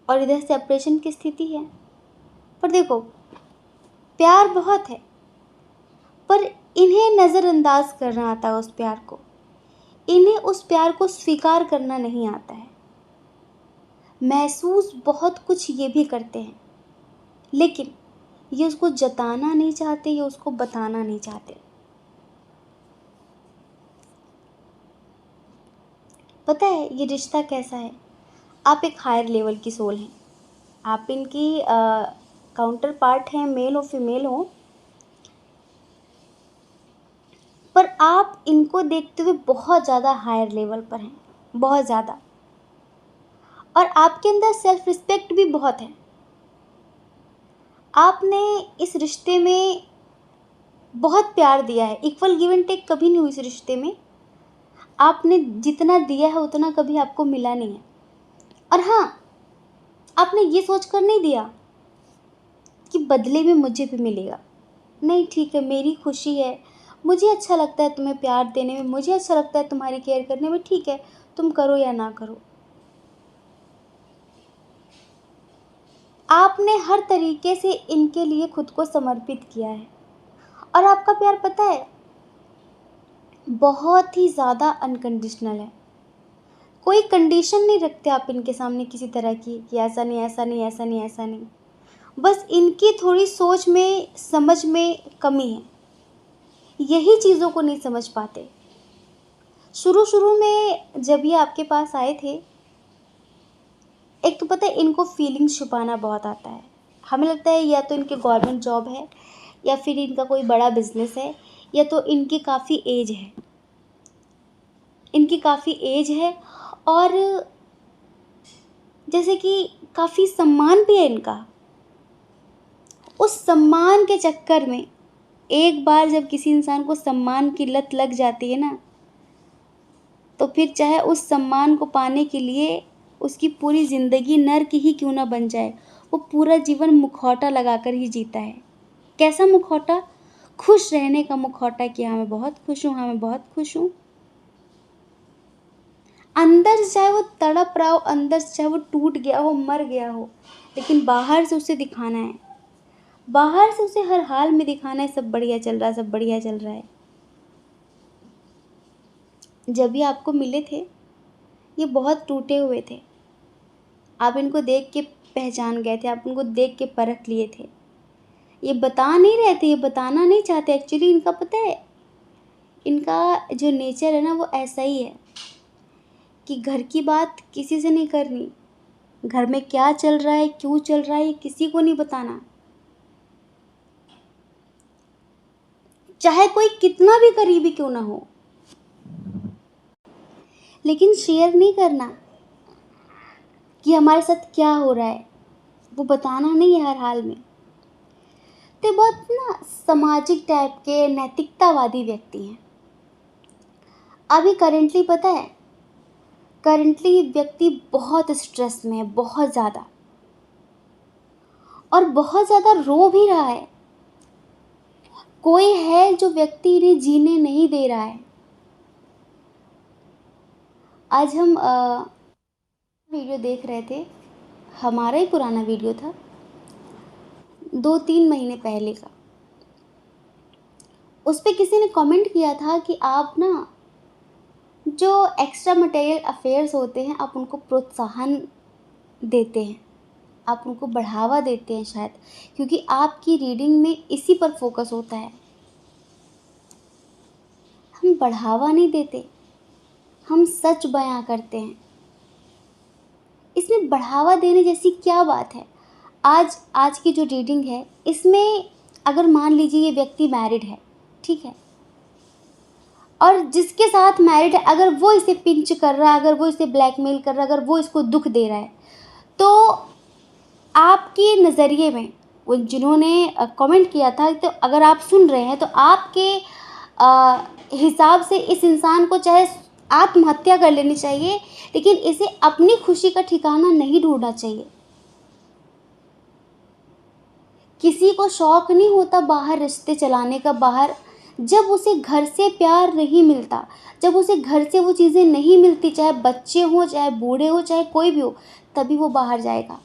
और इधर सेपरेशन की स्थिति है। पर देखो, प्यार बहुत है, पर इन्हें नज़रअंदाज करना आता है उस प्यार को। इन्हें उस प्यार को स्वीकार करना नहीं आता है। महसूस बहुत कुछ ये भी करते हैं, लेकिन ये उसको जताना नहीं चाहते, ये उसको बताना नहीं चाहते। पता है ये रिश्ता कैसा है? आप एक हायर लेवल की सोल हैं, आप इनकी काउंटर पार्ट हैं, मेल हो फीमेल हो, पर आप इनको देखते हुए बहुत ज़्यादा हायर लेवल पर हैं, बहुत ज़्यादा। और आपके अंदर सेल्फ रिस्पेक्ट भी बहुत है। आपने इस रिश्ते में बहुत प्यार दिया है, इक्वल गिव एंड टेक कभी नहीं हुई इस रिश्ते में। आपने जितना दिया है उतना कभी आपको मिला नहीं है। और हाँ, आपने ये सोच कर नहीं दिया कि बदले में मुझे भी मिलेगा। नहीं, ठीक है, मेरी खुशी है, मुझे अच्छा लगता है तुम्हें प्यार देने में, मुझे अच्छा लगता है तुम्हारी केयर करने में, ठीक है, तुम करो या ना करो। आपने हर तरीके से इनके लिए खुद को समर्पित किया है। और आपका प्यार पता है बहुत ही ज़्यादा अनकंडीशनल है। कोई कंडीशन नहीं रखते आप इनके सामने किसी तरह की कि ऐसा नहीं, ऐसा नहीं, ऐसा नहीं, ऐसा नहीं। बस इनकी थोड़ी सोच में, समझ में कमी है, यही चीज़ों को नहीं समझ पाते। शुरू शुरू में जब ये आपके पास आए थे, एक तो पता है इनको फीलिंग्स छुपाना बहुत आता है। हमें लगता है या तो इनके गवर्नमेंट जॉब है, या फिर इनका कोई बड़ा बिजनेस है, या तो इनकी काफ़ी एज है, इनकी काफ़ी एज है। और जैसे कि काफ़ी सम्मान भी है इनका। उस सम्मान के चक्कर में एक बार जब किसी इंसान को सम्मान की लत लग जाती है ना, तो फिर चाहे उस सम्मान को पाने के लिए उसकी पूरी ज़िंदगी नर्क ही क्यों ना बन जाए, वो पूरा जीवन मुखौटा लगाकर ही जीता है। कैसा मुखौटा? खुश रहने का मुखौटा कि हाँ मैं बहुत खुश हूँ, हाँ मैं बहुत खुश हूँ। अंदर से चाहे वो तड़प रहा हो, अंदर से चाहे वो टूट गया हो, मर गया हो, लेकिन बाहर से उसे दिखाना है, बाहर से उसे हर हाल में दिखाना है सब बढ़िया चल रहा है, सब बढ़िया चल रहा है। जब ये आपको मिले थे, ये बहुत टूटे हुए थे। आप इनको देख के पहचान गए थे, आप इनको देख के परख लिए थे। ये बता नहीं रहे थे, ये बताना नहीं चाहते एक्चुअली। इनका पता है, इनका जो नेचर है ना वो ऐसा ही है कि घर की बात किसी से नहीं करनी, घर में क्या चल रहा है, क्यों चल रहा है, ये किसी को नहीं बताना, चाहे कोई कितना भी करीबी क्यों ना हो, लेकिन शेयर नहीं करना कि हमारे साथ क्या हो रहा है, वो बताना नहीं है हर हाल में। तो बहुत ना सामाजिक टाइप के नैतिकतावादी व्यक्ति हैं। अभी करंटली पता है, करंटली व्यक्ति बहुत स्ट्रेस में है, बहुत ज़्यादा, और बहुत ज़्यादा रो भी रहा है। कोई है जो व्यक्ति इन्हें जीने नहीं दे रहा है। आज हम वीडियो देख रहे थे, हमारा ही पुराना वीडियो था, 2-3 महीने पहले का। उस पे किसी ने कमेंट किया था कि आप ना जो एक्स्ट्रा मटेरियल अफेयर्स होते हैं आप उनको प्रोत्साहन देते हैं, आप उनको बढ़ावा देते हैं शायद, क्योंकि आपकी रीडिंग में इसी पर फोकस होता है। हम बढ़ावा नहीं देते, हम सच बयां करते हैं। इसमें बढ़ावा देने जैसी क्या बात है? आज की जो रीडिंग है इसमें अगर मान लीजिए ये व्यक्ति मैरिड है, ठीक है, और जिसके साथ मैरिड है अगर वो इसे पिंच कर रहा है, अगर वो इसे ब्लैकमेल कर रहा है, अगर वो इसको दुख दे रहा है, तो आपके नज़रिए में, वो जिन्होंने कमेंट किया था, तो अगर आप सुन रहे हैं तो आपके हिसाब से इस इंसान को चाहे आत्महत्या कर लेनी चाहिए, लेकिन इसे अपनी खुशी का ठिकाना नहीं ढूंढना चाहिए। किसी को शौक नहीं होता बाहर रिश्ते चलाने का, बाहर जब उसे घर से प्यार नहीं मिलता, जब उसे घर से वो चीज़ें नहीं मिलती, चाहे बच्चे हों, चाहे बूढ़े हों, चाहे कोई भी हो, तभी वो बाहर जाएगा,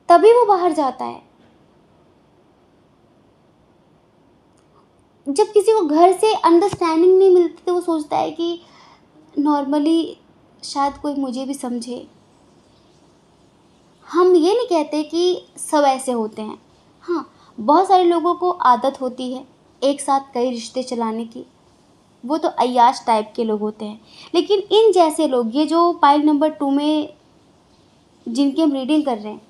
तभी वो बाहर जाता है। जब किसी को घर से अंडरस्टैंडिंग नहीं मिलती तो वो सोचता है कि नॉर्मली शायद कोई मुझे भी समझे। हम ये नहीं कहते कि सब ऐसे होते हैं, हाँ, बहुत सारे लोगों को आदत होती है एक साथ कई रिश्ते चलाने की, वो तो अय्याश टाइप के लोग होते हैं। लेकिन इन जैसे लोग, ये जो पाइल नंबर 2 में जिनकी हम रीडिंग कर रहे हैं,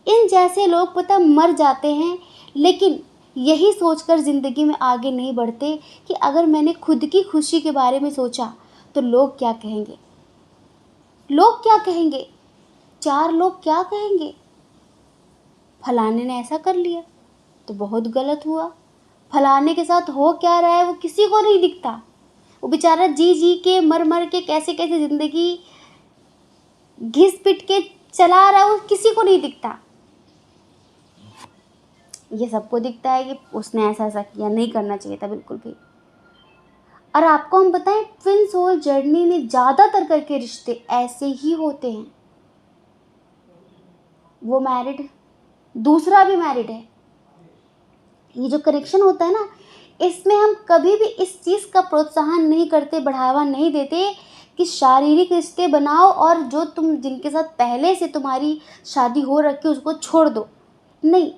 इन जैसे लोग पता मर जाते हैं, लेकिन यही सोचकर ज़िंदगी में आगे नहीं बढ़ते कि अगर मैंने खुद की खुशी के बारे में सोचा तो लोग क्या कहेंगे, लोग क्या कहेंगे, 4 लोग क्या कहेंगे, फलाने ने ऐसा कर लिया तो बहुत गलत हुआ, फलाने के साथ हो क्या रहा है वो किसी को नहीं दिखता, वो बेचारा जी जी के मर मर के कैसे कैसे ज़िंदगी घिस पिट के चला रहा है, वो किसी को नहीं दिखता। ये सबको दिखता है कि उसने ऐसा ऐसा किया, नहीं करना चाहिए था बिल्कुल भी। और आपको हम बताएं, ट्विन सोल जर्नी में ज़्यादातर करके रिश्ते ऐसे ही होते हैं। वो मैरिड, दूसरा भी मैरिड है। ये जो कनेक्शन होता है ना, इसमें हम कभी भी इस चीज़ का प्रोत्साहन नहीं करते, बढ़ावा नहीं देते कि शारीरिक रिश्ते बनाओ और जो तुम जिनके साथ पहले से तुम्हारी शादी हो रखी है उसको छोड़ दो। नहीं,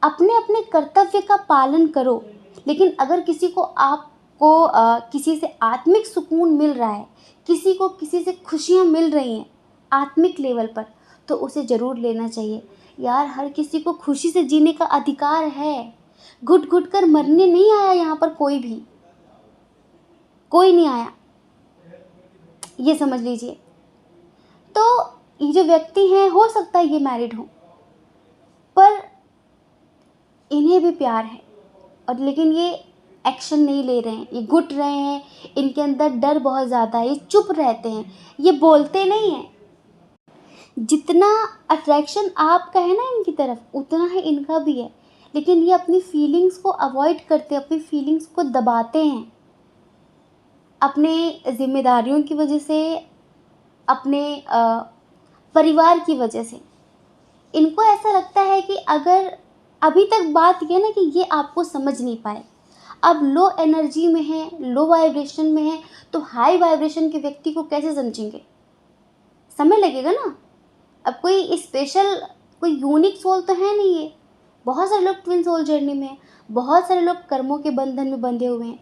अपने अपने कर्तव्य का पालन करो। लेकिन अगर किसी को आपको किसी से आत्मिक सुकून मिल रहा है, किसी को किसी से खुशियाँ मिल रही हैं आत्मिक लेवल पर, तो उसे ज़रूर लेना चाहिए। यार, हर किसी को खुशी से जीने का अधिकार है। घुट घुट कर मरने नहीं आया यहाँ पर कोई भी, कोई नहीं आया, ये समझ लीजिए। तो ये जो व्यक्ति हैं, हो सकता है ये मैरिड हो, पर इन्हें भी प्यार है, और लेकिन ये एक्शन नहीं ले रहे हैं, ये घुट रहे हैं, इनके अंदर डर बहुत ज़्यादा है, ये चुप रहते हैं, ये बोलते नहीं हैं। जितना अट्रैक्शन आपका है ना इनकी तरफ, उतना ही इनका भी है, लेकिन ये अपनी फीलिंग्स को अवॉइड करते हैं, अपनी फीलिंग्स को दबाते हैं, अपने जिम्मेदारियों की वजह से, अपने परिवार की वजह से। इनको ऐसा लगता है कि अगर, अभी तक बात ये ना कि ये आपको समझ नहीं पाए, अब लो एनर्जी में है, लो वाइब्रेशन में है, तो हाई वाइब्रेशन के व्यक्ति को कैसे समझेंगे, समय लगेगा ना। अब कोई स्पेशल, कोई यूनिक सोल तो है नहीं ये। बहुत सारे लोग ट्विन सोल जर्नी में हैं, बहुत सारे लोग कर्मों के बंधन में बंधे हुए हैं।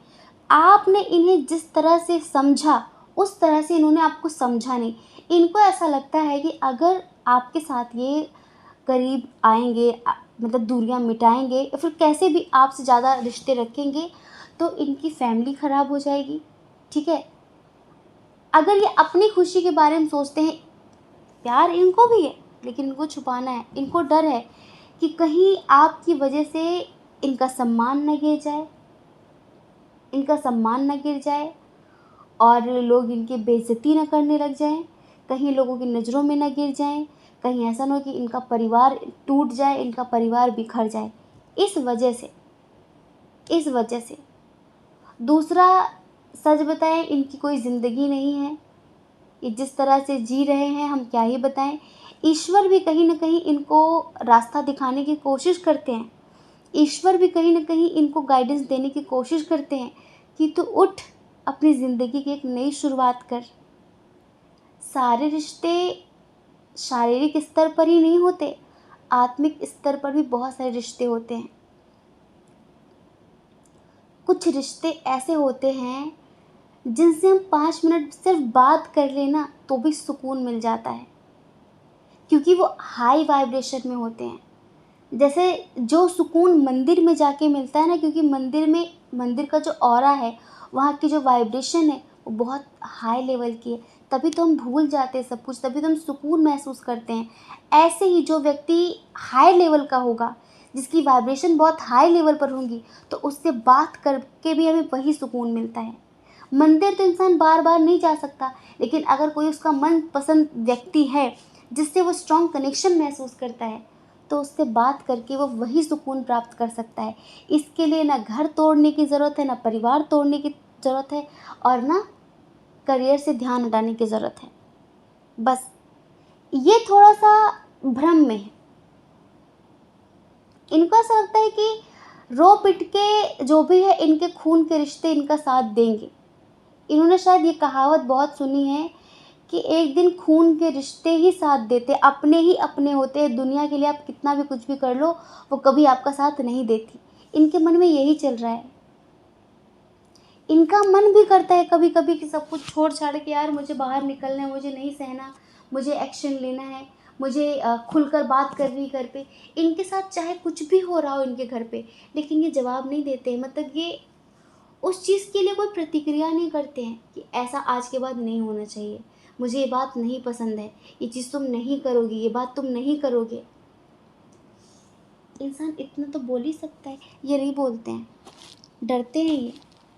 आपने इन्हें जिस तरह से समझा उस तरह से इन्होंने आपको समझा नहीं। इनको ऐसा लगता है कि अगर आपके साथ ये करीब आएंगे, मतलब दूरियां मिटाएंगे या फिर कैसे भी आपसे ज़्यादा रिश्ते रखेंगे, तो इनकी फैमिली ख़राब हो जाएगी, ठीक है। अगर ये अपनी खुशी के बारे में सोचते हैं, प्यार इनको भी है, लेकिन इनको छुपाना है। इनको डर है कि कहीं आपकी वजह से इनका सम्मान न गिर जाए, इनका सम्मान न गिर जाए और लोग इनकी बेइज्जती न करने लग जाएं, कहीं लोगों की नज़रों में न गिर जाएं, कहीं ऐसा ना हो कि इनका परिवार टूट जाए, इनका परिवार बिखर जाए। इस वजह से इस वजह से दूसरा, सच बताएं, इनकी कोई ज़िंदगी नहीं है। ये जिस तरह से जी रहे हैं हम क्या ही बताएं। ईश्वर भी कहीं न कहीं इनको रास्ता दिखाने की कोशिश करते हैं। ईश्वर भी कहीं न कहीं इनको गाइडेंस देने की कोशिश करते हैं कि तू उठ, अपनी ज़िंदगी की एक नई शुरुआत कर। सारे रिश्ते शारीरिक स्तर पर ही नहीं होते, आत्मिक स्तर पर भी बहुत सारे रिश्ते होते हैं। कुछ रिश्ते ऐसे होते हैं जिनसे हम 5 मिनट सिर्फ बात कर लें ना तो भी सुकून मिल जाता है, क्योंकि वो हाई वाइब्रेशन में होते हैं। जैसे जो सुकून मंदिर में जाके मिलता है ना, क्योंकि मंदिर का जो ऑरा है, वहाँ की जो वाइब्रेशन है वो बहुत हाई लेवल की है, तभी तो हम भूल जाते हैं सब कुछ, तभी तो हम सुकून महसूस करते हैं। ऐसे ही जो व्यक्ति हाई लेवल का होगा, जिसकी वाइब्रेशन बहुत हाई लेवल पर होंगी, तो उससे बात करके भी हमें वही सुकून मिलता है। मंदिर तो इंसान बार बार नहीं जा सकता, लेकिन अगर कोई उसका मनपसंद व्यक्ति है जिससे वो स्ट्रॉन्ग कनेक्शन महसूस करता है, तो उससे बात करके वो वही सुकून प्राप्त कर सकता है। इसके लिए ना घर तोड़ने की ज़रूरत है, ना परिवार तोड़ने की ज़रूरत है, और ना करियर से ध्यान हटाने की ज़रूरत है। बस ये थोड़ा-सा भ्रम में है। इनको ऐसा लगता है कि रो पिट के जो भी है इनके खून के रिश्ते इनका साथ देंगे। इन्होंने शायद ये कहावत बहुत सुनी है कि एक दिन खून के रिश्ते ही साथ देते, अपने ही अपने होते हैं, दुनिया के लिए आप कितना भी कुछ भी कर लो, वो कभी आपका साथ नहीं देती। इनके मन में यही चल रहा है। इनका मन भी करता है कभी कभी कि सब कुछ छोड़ छाड़ के यार मुझे बाहर निकलना है, मुझे नहीं सहना, मुझे एक्शन लेना है, मुझे खुलकर बात करनी है घर पे। इनके साथ चाहे कुछ भी हो रहा हो इनके घर पे, लेकिन ये जवाब नहीं देते, मतलब ये उस चीज़ के लिए कोई प्रतिक्रिया नहीं करते हैं कि ऐसा आज के बाद नहीं होना चाहिए, मुझे ये बात नहीं पसंद है, ये चीज़ तुम नहीं करोगी, ये बात तुम नहीं करोगे। इंसान इतना तो बोल ही सकता है, ये नहीं बोलते हैं, डरते हैं।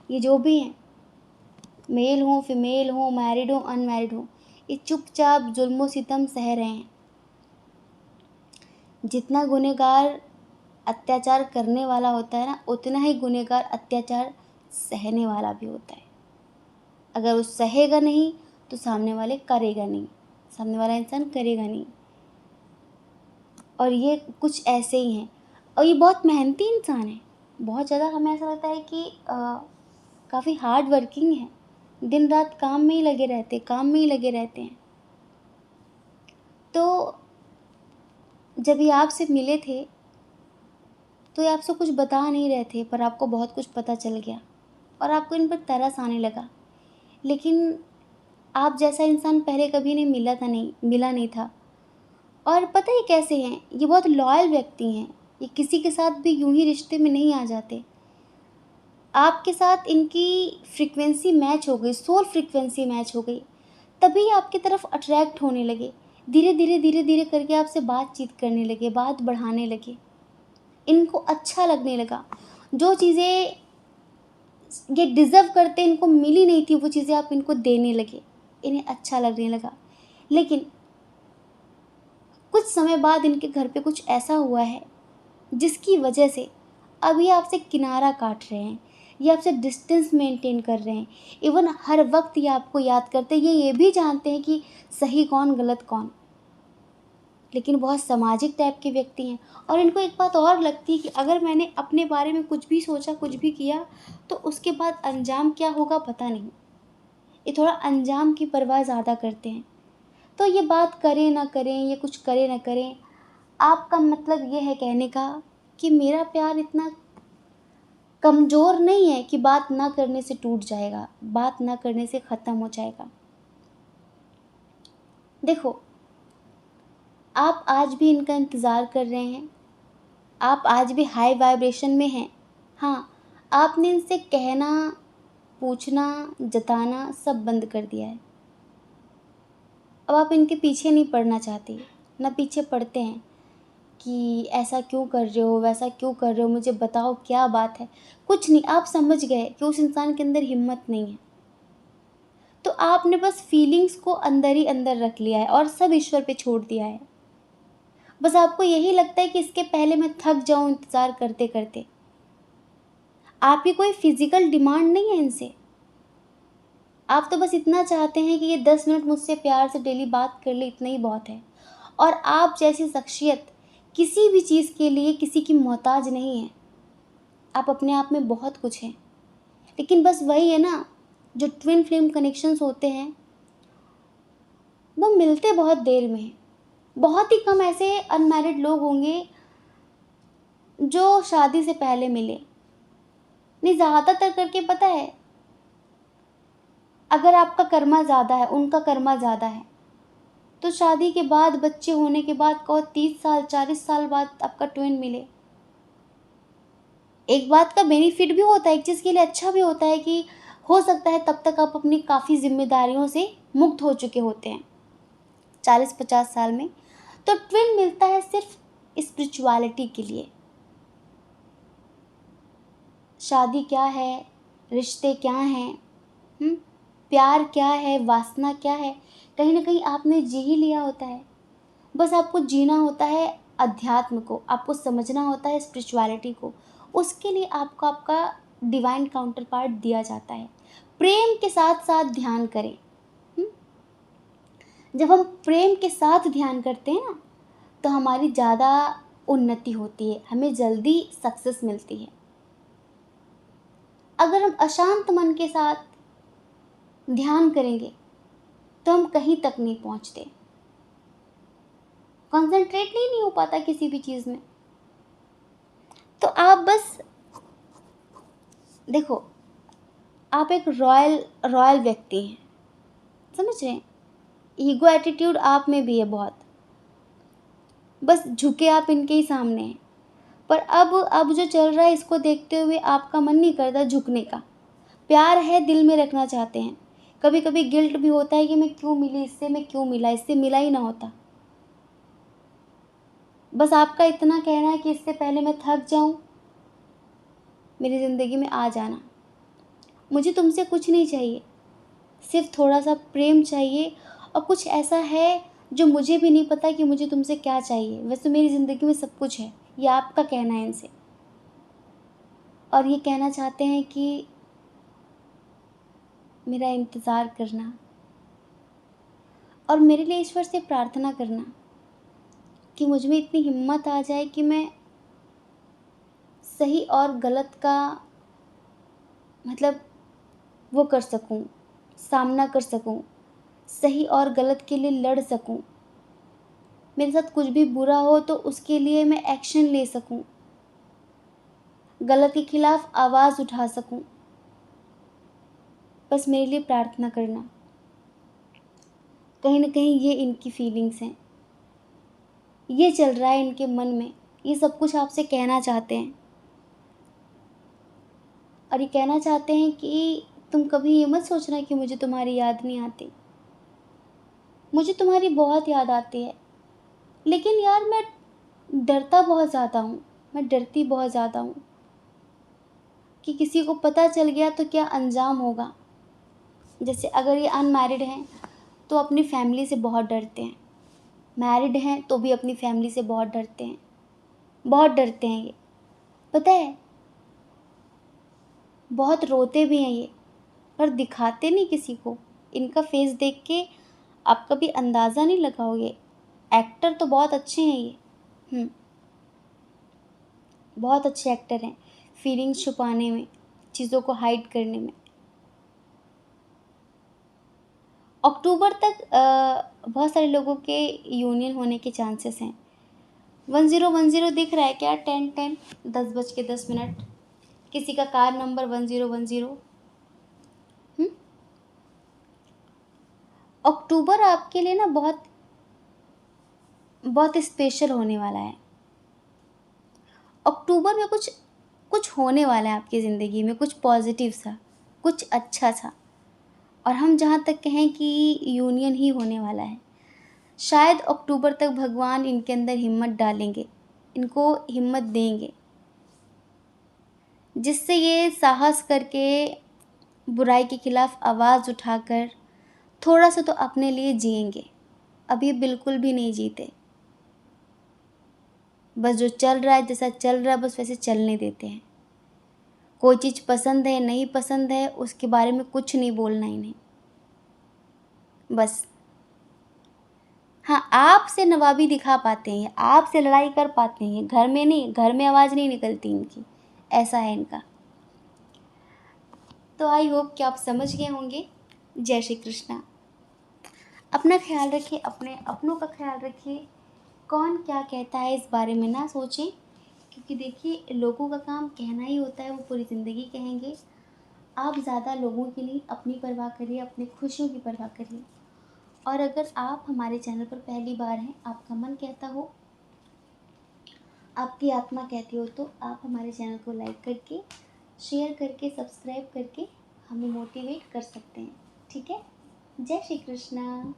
ये जो भी हैं, मेल हो फीमेल हो, मैरिड हो अनमैरिड हो, ये चुपचाप जुल्म सितम सह रहे हैं। जितना गुनहगार अत्याचार करने वाला होता है ना, उतना ही गुनहगार अत्याचार सहने वाला भी होता है। अगर वो सहेगा नहीं तो सामने वाले करेगा नहीं, सामने वाला इंसान करेगा नहीं। और ये कुछ ऐसे ही हैं, और ये बहुत मेहनती इंसान है, बहुत ज़्यादा। हमें ऐसा लगता है कि काफ़ी हार्ड वर्किंग है, दिन रात काम में ही लगे रहते, काम में ही लगे रहते हैं। तो जब ये आपसे मिले थे तो ये आपसे कुछ बता नहीं रहे थे, पर आपको बहुत कुछ पता चल गया और आपको इन पर तरस आने लगा। लेकिन आप जैसा इंसान पहले कभी नहीं मिला नहीं था। और पता है कैसे हैं, ये बहुत लॉयल व्यक्ति हैं, ये किसी के साथ भी यूं ही रिश्ते में नहीं आ जाते। आपके साथ इनकी फ्रीक्वेंसी मैच हो गई, सोल फ्रीक्वेंसी मैच हो गई, तभी आपकी तरफ अट्रैक्ट होने लगे। धीरे धीरे करके आपसे बातचीत करने लगे, बात बढ़ाने लगे, इनको अच्छा लगने लगा। जो चीज़ें ये डिज़र्व करते इनको मिली नहीं थी, वो चीज़ें आप इनको देने लगे, इन्हें अच्छा लगने लगा। लेकिन कुछ समय बाद इनके घर पे कुछ ऐसा हुआ है जिसकी वजह से अब ये आपसे किनारा काट रहे हैं, ये आपसे डिस्टेंस मेंटेन कर रहे हैं। इवन हर वक्त ये आपको याद करते हैं, ये भी जानते हैं कि सही कौन गलत कौन, लेकिन बहुत सामाजिक टाइप के व्यक्ति हैं। और इनको एक बात और लगती है कि अगर मैंने अपने बारे में कुछ भी सोचा, कुछ भी किया, तो उसके बाद अंजाम क्या होगा पता नहीं। ये थोड़ा अंजाम की परवाह ज़्यादा करते हैं। तो ये बात करें ना करें, ये कुछ करें ना करें, आपका मतलब ये है कहने का कि मेरा प्यार इतना कमज़ोर नहीं है कि बात ना करने से टूट जाएगा, बात ना करने से ख़त्म हो जाएगा। देखो, आप आज भी इनका इंतज़ार कर रहे हैं, आप आज भी हाई वाइब्रेशन में हैं। हाँ, आपने इनसे कहना, पूछना, जताना सब बंद कर दिया है। अब आप इनके पीछे नहीं पड़ना चाहते, ना पीछे पड़ते हैं कि ऐसा क्यों कर रहे हो, वैसा क्यों कर रहे हो, मुझे बताओ क्या बात है। कुछ नहीं, आप समझ गए कि उस इंसान के अंदर हिम्मत नहीं है, तो आपने बस फीलिंग्स को अंदर ही अंदर रख लिया है और सब ईश्वर पे छोड़ दिया है। बस आपको यही लगता है कि इसके पहले मैं थक जाऊं इंतज़ार करते करते। आपकी कोई फिजिकल डिमांड नहीं है इनसे, आप तो बस इतना चाहते हैं कि ये 10 मिनट मुझसे प्यार से डेली बात कर ले, इतना ही बहुत है। और आप जैसी शख्सियत किसी भी चीज़ के लिए किसी की मोहताज नहीं है। आप अपने आप में बहुत कुछ हैं, लेकिन बस वही है ना, जो ट्विन फ्लेम कनेक्शंस होते हैं वो मिलते बहुत देर में हैं। बहुत ही कम ऐसे अनमैरिड लोग होंगे जो शादी से पहले मिले। नहीं, ज़्यादातर करके पता है, अगर आपका कर्मा ज़्यादा है, उनका कर्मा ज़्यादा है, तो शादी के बाद, बच्चे होने के बाद कहो 30 साल 40 साल बाद आपका ट्विन मिले। एक बात का बेनिफिट भी होता है, एक चीज़ के लिए अच्छा भी होता है कि हो सकता है तब तक आप अपनी काफ़ी जिम्मेदारियों से मुक्त हो चुके होते हैं 40-50 साल में। तो ट्विन मिलता है सिर्फ स्पिरिचुअलिटी के लिए। शादी क्या है, रिश्ते क्या हैं, प्यार क्या है, वासना क्या है, कहीं ना कहीं आपने जी ही लिया होता है। बस आपको जीना होता है अध्यात्म को, आपको समझना होता है स्पिरिचुअलिटी को। उसके लिए आपको आपका डिवाइन काउंटर पार्ट दिया जाता है। प्रेम के साथ साथ ध्यान करें। हम्म? जब हम प्रेम के साथ ध्यान करते हैं ना, तो हमारी ज़्यादा उन्नति होती है, हमें जल्दी सक्सेस मिलती है। अगर हम अशांत मन के साथ ध्यान करेंगे तो हम कहीं तक नहीं पहुंचते, कंसंट्रेट नहीं हो पाता किसी भी चीज़ में। तो आप बस देखो, आप एक रॉयल रॉयल व्यक्ति हैं, समझ रहे हैं? ईगो एटीट्यूड आप में भी है बहुत, बस झुके आप इनके ही सामने हैं। पर अब जो चल रहा है इसको देखते हुए आपका मन नहीं करता झुकने का। प्यार है, दिल में रखना चाहते हैं। कभी कभी गिल्ट भी होता है कि मैं क्यों मिली इससे, मैं क्यों मिला, इससे मिला ही ना होता। बस आपका इतना कहना है कि इससे पहले मैं थक जाऊं, मेरी ज़िंदगी में आ जाना। मुझे तुमसे कुछ नहीं चाहिए, सिर्फ थोड़ा सा प्रेम चाहिए। और कुछ ऐसा है जो मुझे भी नहीं पता कि मुझे तुमसे क्या चाहिए। वैसे मेरी ज़िंदगी में सब कुछ है, ये आपका कहना है इनसे। और ये कहना चाहते हैं कि मेरा इंतज़ार करना और मेरे लिए ईश्वर से प्रार्थना करना कि मुझ में इतनी हिम्मत आ जाए कि मैं सही और गलत का मतलब वो कर सकूं, सामना कर सकूं, सही और गलत के लिए लड़ सकूं। मेरे साथ कुछ भी बुरा हो तो उसके लिए मैं एक्शन ले सकूं, गलत के खिलाफ आवाज़ उठा सकूं। बस मेरे लिए प्रार्थना करना। कहीं ना कहीं ये इनकी फीलिंग्स हैं, ये चल रहा है इनके मन में, ये सब कुछ आपसे कहना चाहते हैं। और ये कहना चाहते हैं कि तुम कभी ये मत सोचना कि मुझे तुम्हारी याद नहीं आती। मुझे तुम्हारी बहुत याद आती है, लेकिन यार मैं डरता बहुत ज़्यादा हूँ, मैं डरती बहुत ज़्यादा हूँ कि किसी को पता चल गया तो क्या अंजाम होगा। जैसे अगर ये अनमैरिड हैं तो अपनी फैमिली से बहुत डरते हैं, मैरिड हैं तो भी अपनी फैमिली से बहुत डरते हैं, बहुत डरते हैं ये, पता है। बहुत रोते भी हैं ये, पर दिखाते नहीं किसी को। इनका फेस देख के आप कभी अंदाज़ा नहीं लगाओगे। एक्टर तो बहुत अच्छे हैं ये, बहुत अच्छे एक्टर हैं फीलिंग्स छुपाने में, चीज़ों को हाइड करने में। अक्टूबर तक बहुत सारे लोगों के यूनियन होने के चांसेस हैं। 1010 दिख रहा है क्या? 10 10 10:10। किसी का कार नंबर 1010। अक्टूबर आपके लिए ना बहुत बहुत स्पेशल होने वाला है। अक्टूबर में कुछ कुछ होने वाला है आपकी ज़िंदगी में, कुछ पॉजिटिव सा, कुछ अच्छा सा। और हम जहाँ तक कहें कि यूनियन ही होने वाला है। शायद अक्टूबर तक भगवान इनके अंदर हिम्मत डालेंगे, इनको हिम्मत देंगे, जिससे ये साहस करके बुराई के खिलाफ आवाज़ उठाकर थोड़ा सा तो अपने लिए जिएंगे। अब ये बिल्कुल भी नहीं जीते, बस जो चल रहा है, जैसा चल रहा है बस वैसे चलने देते हैं। कोई चीज़ पसंद है नहीं पसंद है उसके बारे में कुछ नहीं बोलना इन्हें, बस। हाँ, आपसे नवाबी दिखा पाते हैं, आपसे लड़ाई कर पाते हैं, घर में नहीं, घर में आवाज़ नहीं निकलती इनकी, ऐसा है इनका। तो आई होप कि आप समझ गए होंगे। जय श्री कृष्णा। अपना ख्याल रखिए, अपने अपनों का ख्याल रखिए। कौन क्या कहता है इस बारे में ना सोचें, क्योंकि देखिए लोगों का काम कहना ही होता है, वो पूरी ज़िंदगी कहेंगे। आप ज़्यादा लोगों की नहीं, अपनी परवाह करिए, अपनी खुशियों की परवाह करिए। और अगर आप हमारे चैनल पर पहली बार हैं, आपका मन कहता हो, आपकी आत्मा कहती हो, तो आप हमारे चैनल को लाइक करके, शेयर करके, सब्सक्राइब करके हमें मोटिवेट कर सकते हैं। ठीक है। जय श्री कृष्णा।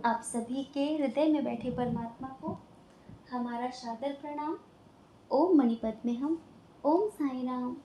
आप सभी के हृदय में बैठे परमात्मा को हमारा सादर प्रणाम। ओम मणिपत में हम। ओम साई राम।